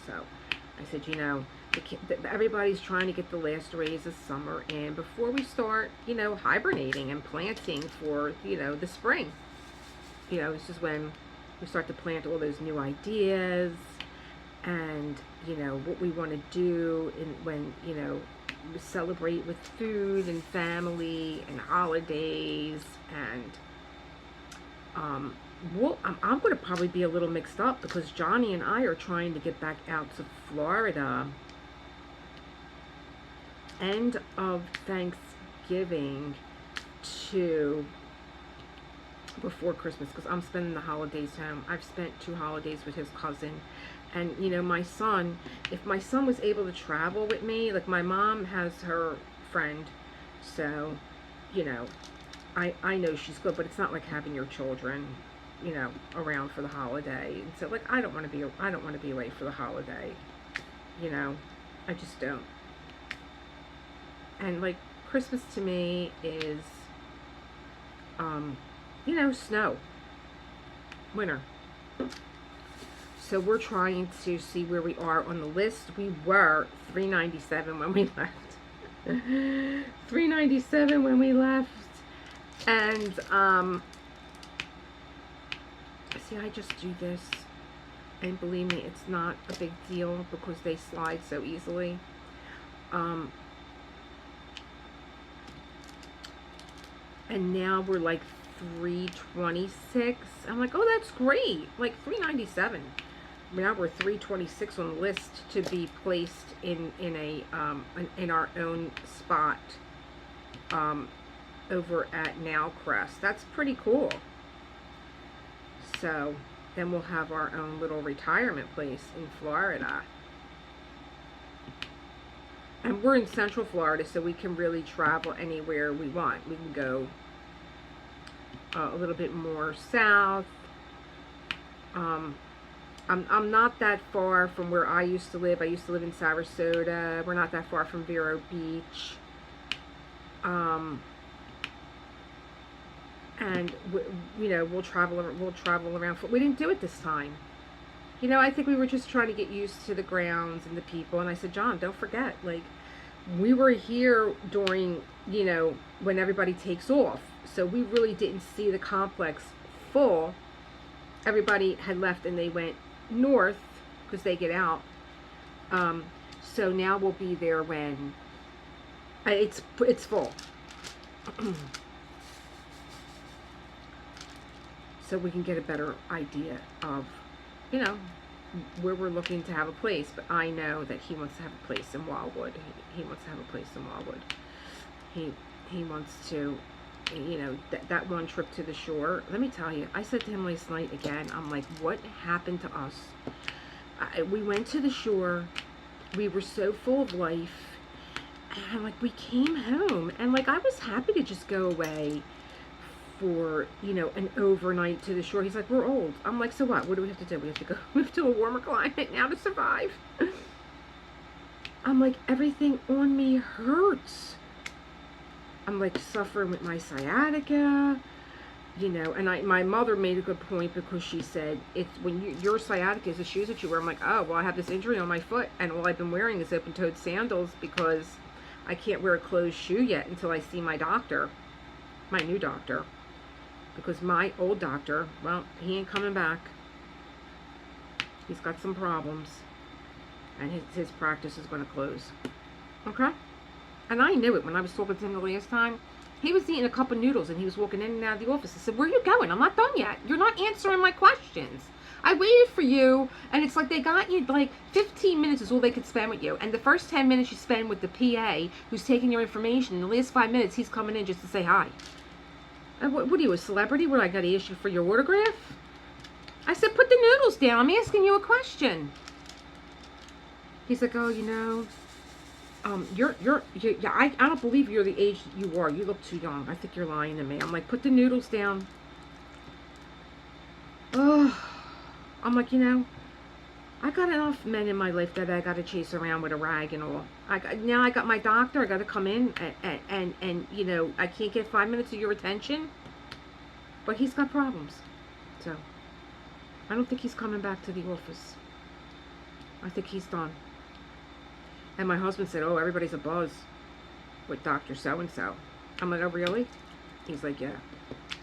So I said, you know, everybody's trying to get the last rays of summer in before we start, you know, hibernating and planting for, you know, the spring. You know, this is when we start to plant all those new ideas. And you know, what we want to do when, you know, we celebrate with food and family and holidays. And well, I'm going to probably be a little mixed up because Johnny and I are trying to get back out to Florida end of Thanksgiving to before Christmas, because I'm spending the holidays home. I've spent 2 holidays with his cousin. And, you know, my son, if my son was able to travel with me, like my mom has her friend, so, you know, I know she's good, but it's not like having your children, you know, around for the holiday. And so, like, I don't want to be away for the holiday, you know, I just don't. And, like, Christmas to me is, you know, snow, winter. So we're trying to see where we are on the list. We were $397 when we left. $397 when we left. And, see, I just do this. And believe me, it's not a big deal because they slide so easily. And now we're like $326. I'm like, oh, that's great. Like $397. Now we're $326 on the list to be placed in our own spot over at Nowcrest. That's pretty cool. So then we'll have our own little retirement place in Florida. And we're in Central Florida, so we can really travel anywhere we want. We can go a little bit more south. I'm not that far from where I used to live. I used to live in Sarasota. We're not that far from Vero Beach. And you know, we'll travel around. We didn't do it this time. You know, I think we were just trying to get used to the grounds and the people. And I said, John, don't forget, like, we were here during, you know, when everybody takes off. So we really didn't see the complex full. Everybody had left and they went north because they get out. So now we'll be there when it's full. So we can get a better idea of, you know, where we're looking to have a place. But I know that he wants to have a place in Wildwood. He wants to have a place in Wildwood. He wants to, you know, that one trip to the shore. Let me tell you, I said to him last night again, I'm like, what happened to us? We went to the shore. We were so full of life. And like, we came home. And like, I was happy to just go away for, you know, an overnight to the shore. He's like, we're old. I'm like, so what? What do we have to do? We have to move to a warmer climate now to survive. I'm like, everything on me hurts. I'm like suffering with my sciatica, you know, and my mother made a good point because she said, it's when your sciatica is the shoes that you wear. I'm like, oh, well, I have this injury on my foot and all I've been wearing is open-toed sandals because I can't wear a closed shoe yet until I see my doctor, my new doctor. Because my old doctor, well, he ain't coming back. He's got some problems. And his practice is going to close. Okay? And I knew it when I was talking to him the last time. He was eating a cup of noodles and he was walking in and out of the office. I said, where are you going? I'm not done yet. You're not answering my questions. I waited for you, and it's like they got you, like, 15 minutes is all they could spend with you. And the first 10 minutes you spend with the PA who's taking your information. In the last 5 minutes, he's coming in just to say hi. What are you, a celebrity? What, I got to issue for your autograph? I said, put the noodles down. I'm asking you a question. He's like, oh, you know, I don't believe you're the age that you are. You look too young. I think you're lying to me. I'm like, put the noodles down. Oh, I'm like, you know, I got enough men in my life that I got to chase around with a rag and all. Now I got my doctor. I got to come in and you know, I can't get 5 minutes of your attention. But he's got problems. So, I don't think he's coming back to the office. I think he's done. And my husband said, oh, everybody's a buzz with Dr. So-and-so. I'm like, oh, really? He's like, yeah.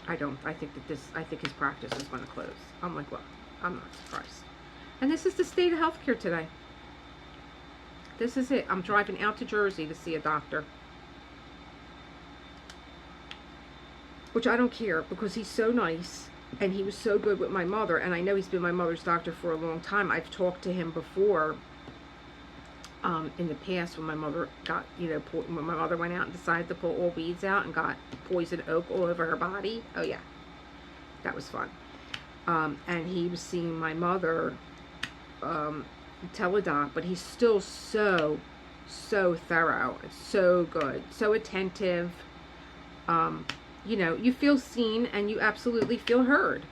I think his practice is going to close. I'm like, well, I'm not surprised. And this is the state of healthcare today. This is it. I'm driving out to Jersey to see a doctor. Which I don't care, because he's so nice. And he was so good with my mother. And I know he's been my mother's doctor for a long time. I've talked to him before. In the past, when my mother got, when my mother went out and decided to pull all weeds out and got poison oak all over her body. Oh yeah, that was fun. And he was seeing my mother, teledoc, but he's still so thorough, so good, so attentive. You feel seen and you absolutely feel heard.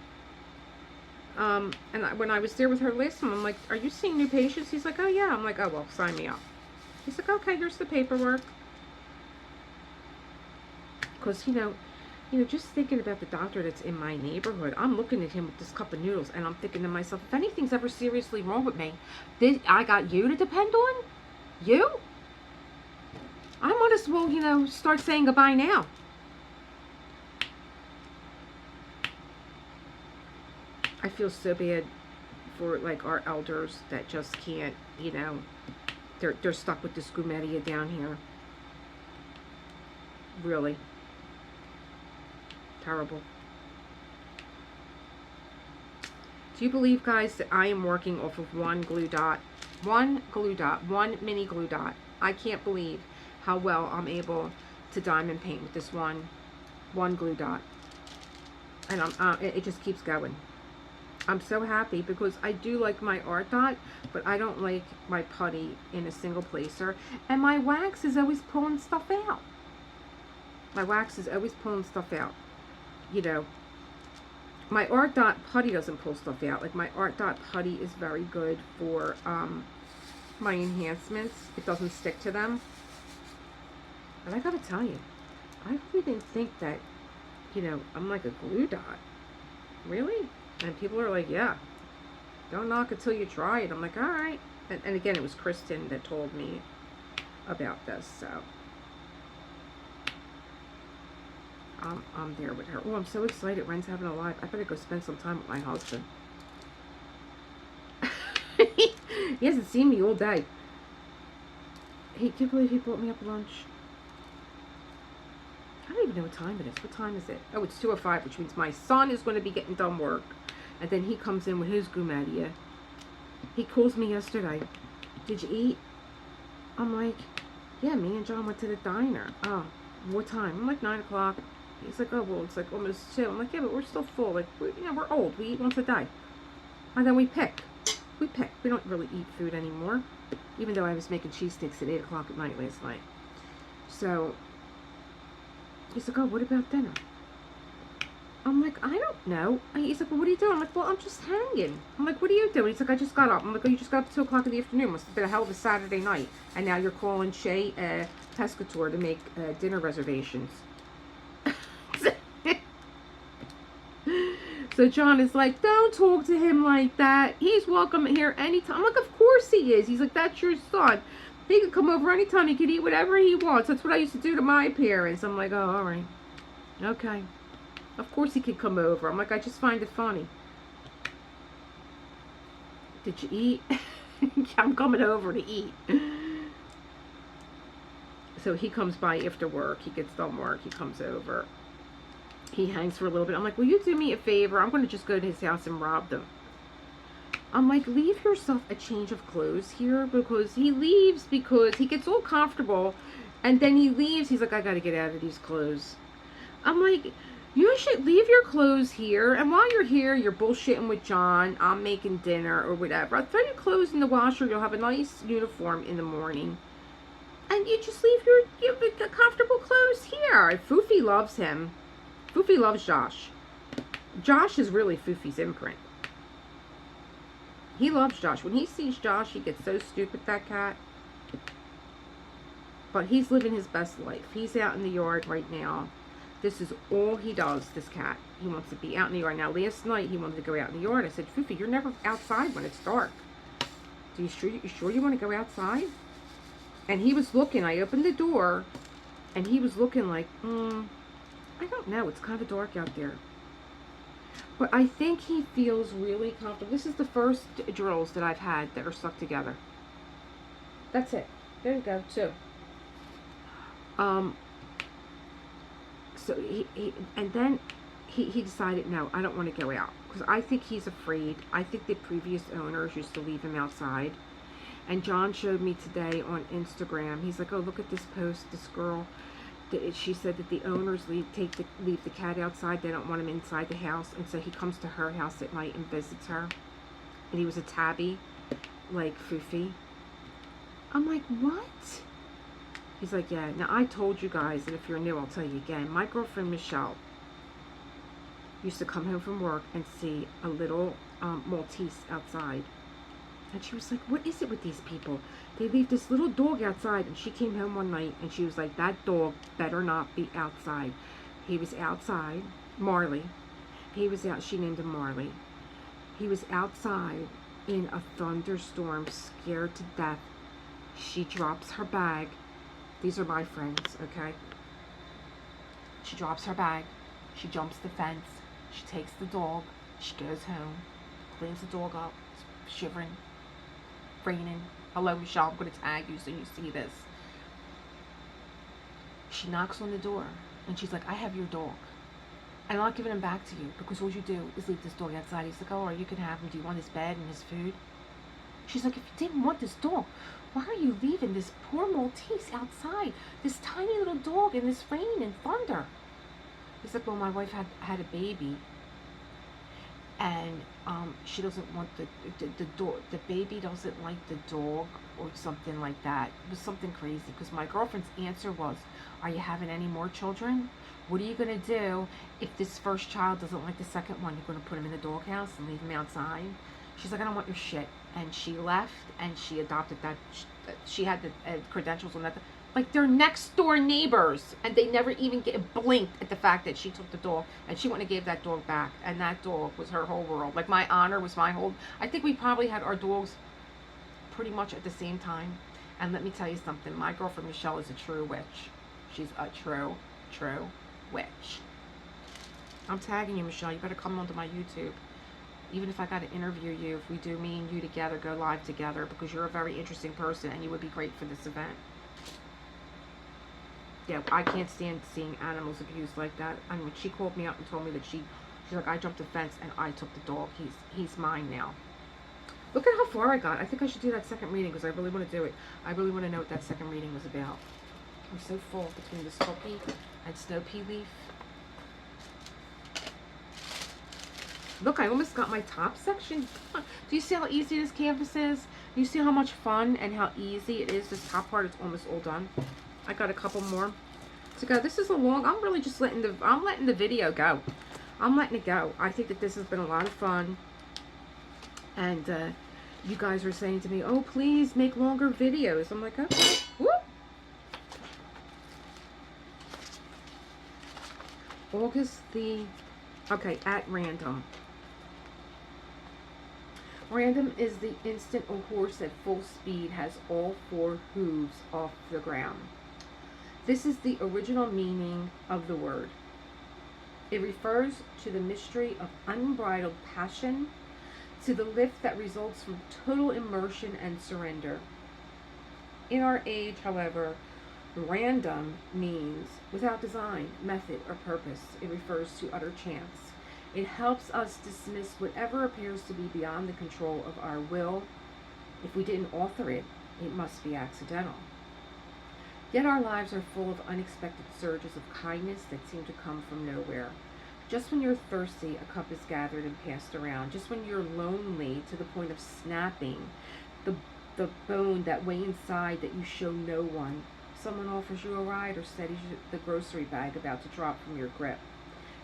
And when I was there with her last time, I'm like, are you seeing new patients? He's like, oh yeah. I'm like, oh well, sign me up. He's like, okay, here's the paperwork. Because, just thinking about the doctor that's in my neighborhood, I'm looking at him with this cup of noodles, and I'm thinking to myself, if anything's ever seriously wrong with me, I got you to depend on? You? I might as well, start saying goodbye now. I feel so bad for, like, our elders that just can't, they're stuck with this Grumedia down here. Really. Terrible. Do you believe, guys, that I am working off of one glue dot? One glue dot. One mini glue dot. I can't believe how well I'm able to diamond paint with this one glue dot. And it just keeps going. I'm so happy because I do like my ArtDot, but I don't like my putty in a single placer. And my wax is always pulling stuff out. My wax is always pulling stuff out. My ArtDot putty doesn't pull stuff out. Like, my ArtDot putty is very good for my enhancements. It doesn't stick to them. But I gotta tell you, I really didn't think that, I'm like a glue dot. Really? And people are like, yeah, don't knock it till you try it. I'm like, all right. And again, it was Kristen that told me about this, so I'm there with her. Oh, I'm so excited. Ren's having a live. I better go spend some time with my husband. He hasn't seen me all day. He can't believe he brought me up lunch. I don't even know what time it is. What time is it? Oh, it's 2:05, which means my son is going to be getting done work. And then he comes in with his Grumedia. He calls me yesterday. Did you eat? I'm like, yeah, me and John went to the diner. Oh, what time? I'm like 9 o'clock. He's like, oh, well, it's like almost 2. I'm like, yeah, but we're still full. Like, we're old. We eat once a day. And then we pick. We don't really eat food anymore. Even though I was making cheesesteaks at 8 o'clock at night last night. So, he's like, oh, what about dinner? I'm like, I don't know. He's like, well, what are you doing? I'm like, well, I'm just hanging. I'm like, what are you doing? He's like, I just got up. I'm like, oh, you just got up at 2 o'clock in the afternoon. Must have been a hell of a Saturday night. And now you're calling Shay Pescator to make dinner reservations. So John is like, don't talk to him like that. He's welcome here anytime. I'm like, of course he is. He's like, that's your son. He can come over anytime. He can eat whatever he wants. That's what I used to do to my parents. I'm like, oh, all right. Okay. Of course he could come over. I'm like, I just find it funny. Did you eat? I'm coming over to eat. So he comes by after work. He gets done work. He comes over. He hangs for a little bit. I'm like, will you do me a favor? I'm going to just go to his house and rob them. I'm like, leave yourself a change of clothes here, because he leaves because he gets all comfortable and then he leaves. He's like, I got to get out of these clothes. I'm like, you should leave your clothes here, and while you're here, you're bullshitting with John. I'm making dinner or whatever. I'll throw your clothes in the washer. You'll have a nice uniform in the morning. And you just leave your comfortable clothes here. Foofy loves him. Foofy loves Josh. Josh is really Foofy's imprint. He loves Josh. When he sees Josh, he gets so stupid, that cat. But he's living his best life. He's out in the yard right now. This is all he does, this cat. He wants to be out in the yard. Now, last night, he wanted to go out in the yard. I said, Foofy, you're never outside when it's dark. You sure you want to go outside? And he was looking. I opened the door, and he was looking like, I don't know. It's kind of dark out there. But I think he feels really comfortable. This is the first drills that I've had that are stuck together. That's it. There you go, 2. So and then he decided, no, I don't want to go out, because I think he's afraid. I think the previous owners used to leave him outside. And John showed me today on Instagram. He's like, oh, look at this post. This girl, she said that the owners leave the cat outside. They don't want him inside the house. And so he comes to her house at night and visits her. And he was a tabby, like Foofy. I'm like, what? He's like, yeah. Now, I told you guys, and if you're new, I'll tell you again. My girlfriend, Michelle, used to come home from work and see a little Maltese outside. And she was like, what is it with these people? They leave this little dog outside. And she came home one night and she was like, that dog better not be outside. He was outside. Marley. He was out. She named him Marley. He was outside in a thunderstorm, scared to death. She drops her bag. These are my friends, okay? She drops her bag. She jumps the fence. She takes the dog. She goes home. Cleans the dog up. It's shivering. Raining. Hello, Michelle. I'm going to tag you so you see this. She knocks on the door. And she's like, I have your dog. And I'm not giving him back to you, because all you do is leave this dog outside. He's like, oh, you can have him. Do you want his bed and his food? She's like, if you didn't want this dog, why are you leaving this poor Maltese outside? This tiny little dog in this rain and thunder. He's like, well, my wife had a baby. And she doesn't want the dog. The baby doesn't like the dog, or something like that. It was something crazy, because my girlfriend's answer was, are you having any more children? What are you going to do if this first child doesn't like the second one? You're going to put him in the doghouse and leave him outside? She's like, I don't want your shit. And she left, and she adopted that. She had the credentials on that. Like, they're next door neighbors, and they never even blinked at the fact that she took the dog, and she went and gave that dog back, and that dog was her whole world. Like, my honor was my whole. I think we probably had our dogs pretty much at the same time. And let me tell you something. My girlfriend Michelle is a true witch. She's a true witch. I'm tagging you, Michelle. You better come onto my YouTube. Even if I got to interview you, if we do me and you together, go live together, because you're a very interesting person and you would be great for this event. Yeah, I can't stand seeing animals abused like that. I mean, she called me up and told me that she's like, I jumped the fence and I took the dog. He's mine now. Look at how far I got. I think I should do that second reading, because I really want to do it. I really want to know what that second reading was about. I'm so full between the Spooky and Snow Pea Leaf. Look, I almost got my top section done. Do you see how easy this canvas is? Do you see how much fun and how easy it is? This top part is almost all done. I got a couple more to go. This is a long, I'm really just letting the video go. I'm letting it go. I think that this has been a lot of fun. And you guys were saying to me, oh, please make longer videos. I'm like, okay. Whoop. August the, okay, at random. Random is the instant a horse at full speed has all 4 hooves off the ground. This is the original meaning of the word. It refers to the mystery of unbridled passion, to the lift that results from total immersion and surrender. In our age, however, random means without design, method, or purpose. It refers to utter chance. It helps us dismiss whatever appears to be beyond the control of our will. If we didn't author it, it must be accidental. Yet our lives are full of unexpected surges of kindness that seem to come from nowhere. Just when you're thirsty, a cup is gathered and passed around. Just when you're lonely to the point of snapping, the bone that way inside that you show no one, someone offers you a ride or steadies the grocery bag about to drop from your grip.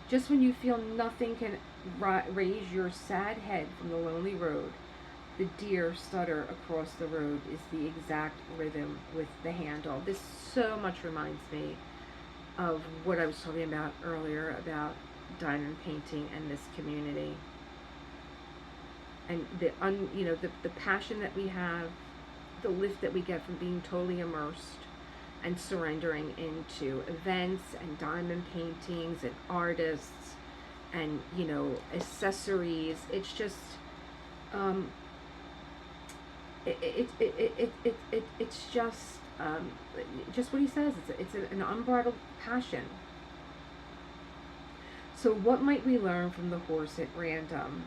Just when you feel nothing can raise your sad head from the lonely road, the deer stutter across the road is the exact rhythm with the handle. This so much reminds me of what I was talking about earlier about diamond painting and this community. And the passion that we have, the lift that we get from being totally immersed and surrendering into events and diamond paintings and artists and, it's just what he says. It's an unbridled passion. So what might we learn from the horse at random?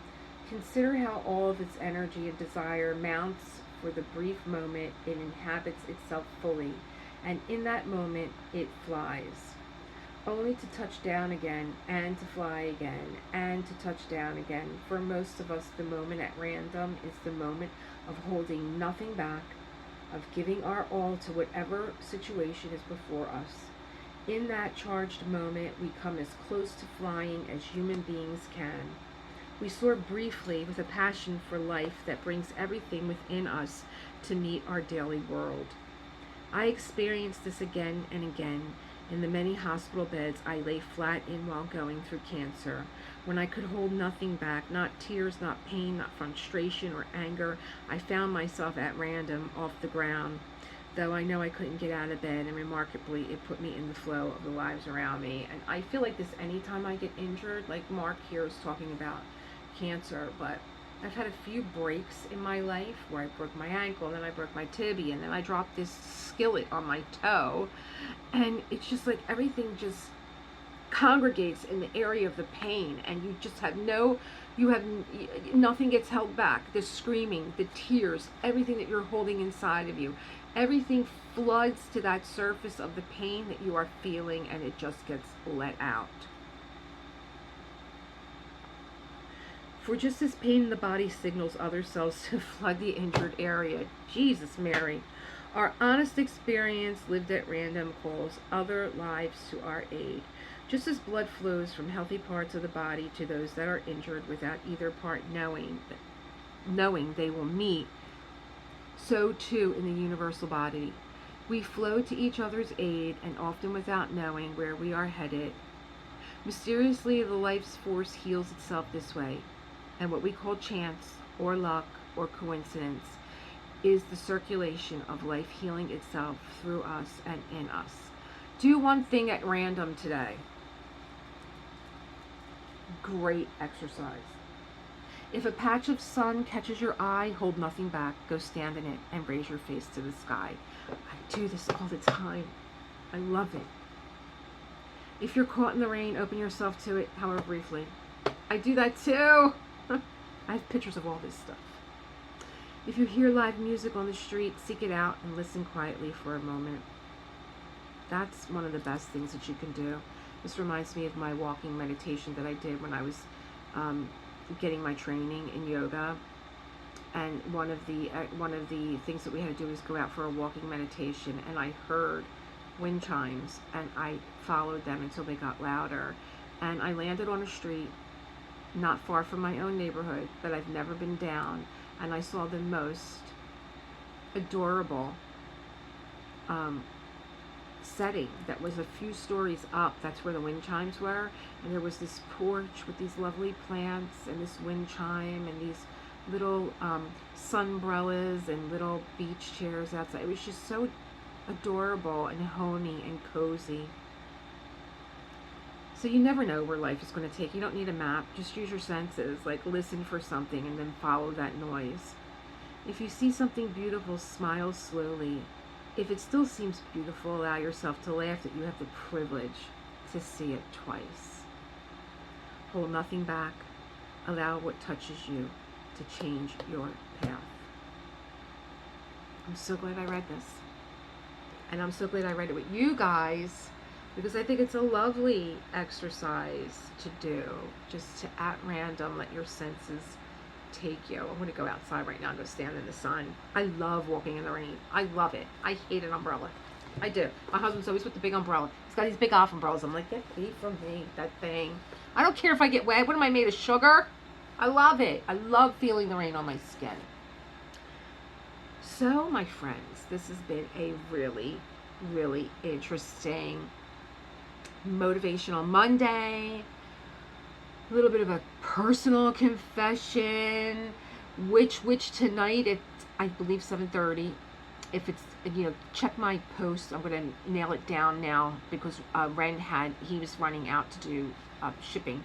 Consider how all of its energy and desire mounts for the brief moment it inhabits itself fully, and in that moment it flies, only to touch down again, and to fly again, and to touch down again. For most of us, the moment at random is the moment of holding nothing back, of giving our all to whatever situation is before us. In that charged moment, we come as close to flying as human beings can. We soar briefly with a passion for life that brings everything within us to meet our daily world. I experienced this again and again in the many hospital beds I lay flat in while going through cancer, when I could hold nothing back, not tears, not pain, not frustration or anger. I found myself at random off the ground, though I know I couldn't get out of bed, and remarkably it put me in the flow of the lives around me. And I feel like this anytime I get injured, like Mark here is talking about cancer, but I've had a few breaks in my life where I broke my ankle, and then I broke my tibia, and then I dropped this skillet on my toe, and it's just like everything just congregates in the area of the pain, and you just have nothing gets held back. The screaming, the tears, everything that you're holding inside of you, everything floods to that surface of the pain that you are feeling, and it just gets let out. For just as pain in the body signals other cells to flood the injured area, Jesus Mary, our honest experience lived at random calls other lives to our aid. Just as blood flows from healthy parts of the body to those that are injured without either part knowing they will meet, so too in the universal body. We flow to each other's aid, and often without knowing where we are headed. Mysteriously, the life's force heals itself this way. And what we call chance or luck or coincidence is the circulation of life healing itself through us and in us. Do one thing at random today. Great exercise. If a patch of sun catches your eye, hold nothing back. Go stand in it and raise your face to the sky. I do this all the time. I love it. If you're caught in the rain, open yourself to it, however briefly. I do that too. I have pictures of all this stuff. If you hear live music on the street, seek it out and listen quietly for a moment. That's one of the best things that you can do. This reminds me of my walking meditation that I did when I was getting my training in yoga. And one of the things that we had to do was go out for a walking meditation, and I heard wind chimes, and I followed them until they got louder. And I landed on a street not far from my own neighborhood that I've never been down, and I saw the most adorable setting that was a few stories up. That's where the wind chimes were, and there was this porch with these lovely plants and this wind chime and these little sunbrellas and little beach chairs outside. It was just so adorable and homey and cozy. So you never know where life is going to take. You don't need a map. Just use your senses. Like, listen for something and then follow that noise. If you see something beautiful, smile slowly. If it still seems beautiful, allow yourself to laugh that you have the privilege to see it twice. Hold nothing back. Allow what touches you to change your path. I'm so glad I read this. And I'm so glad I read it with you guys, because I think it's a lovely exercise to do, just to at random let your senses take you. I'm going to go outside right now and go stand in the sun. I love walking in the rain. I love it. I hate an umbrella. I do. My husband's always with the big umbrella. He's got these big off umbrellas. I'm like, get away from me, that thing. I don't care if I get wet. What am I made of, sugar? I love it. I love feeling the rain on my skin. So, my friends, this has been a really, really interesting motivational Monday. A little bit of a personal confession. Which tonight at, I believe, 7:30. If it's, check my post. I'm going to nail it down now, because Ren he was running out to do shipping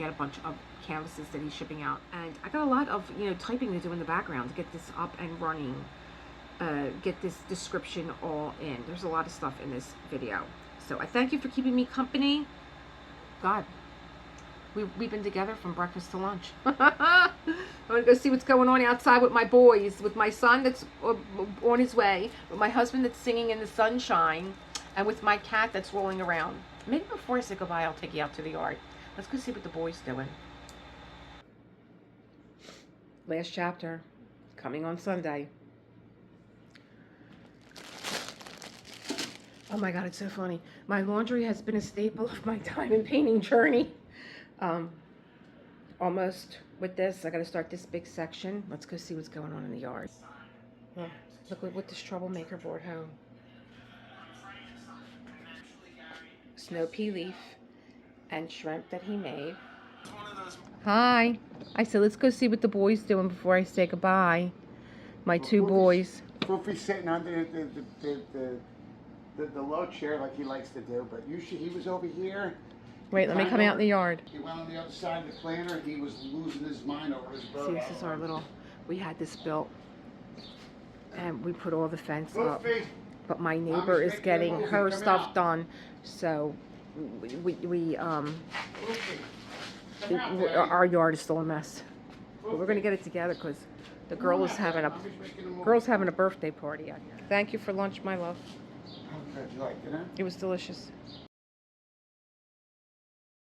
get a bunch of canvases that he's shipping out. And I got a lot of, you know, typing to do in the background to get this up and running, get this description all in. There's a lot of stuff in this video. So I thank you for keeping me company. God, we've been together from breakfast to lunch. I'm going to go see what's going on outside with my boys, with my son that's on his way, with my husband that's singing in the sunshine, and with my cat that's rolling around. Maybe before I say goodbye, I'll take you out to the yard. Let's go see what the boy's doing. Last chapter, coming on Sunday. Oh my God, it's so funny. My laundry has been a staple of my diamond painting journey. Almost with this, I gotta start this big section. Let's go see what's going on in the yard. Oh, look what this troublemaker brought home. Snow pea leaf and shrimp that he made. Hi. I said, let's go see what the boy's doing before I say goodbye. My two boys. Foofy's sitting under the low chair like he likes to do, but usually he was over here. Wait, let me come out in the yard. He went on the other side of the planter. He was losing his mind over his brother. See, this is our little, we had this built, and we put all the fence up. Foofy. But my neighbor is getting her stuff done, so our yard is still a mess. But we're gonna get it together because the girl is having a birthday party out here. Thank you for lunch, my love. How'd you like it, huh? It was delicious.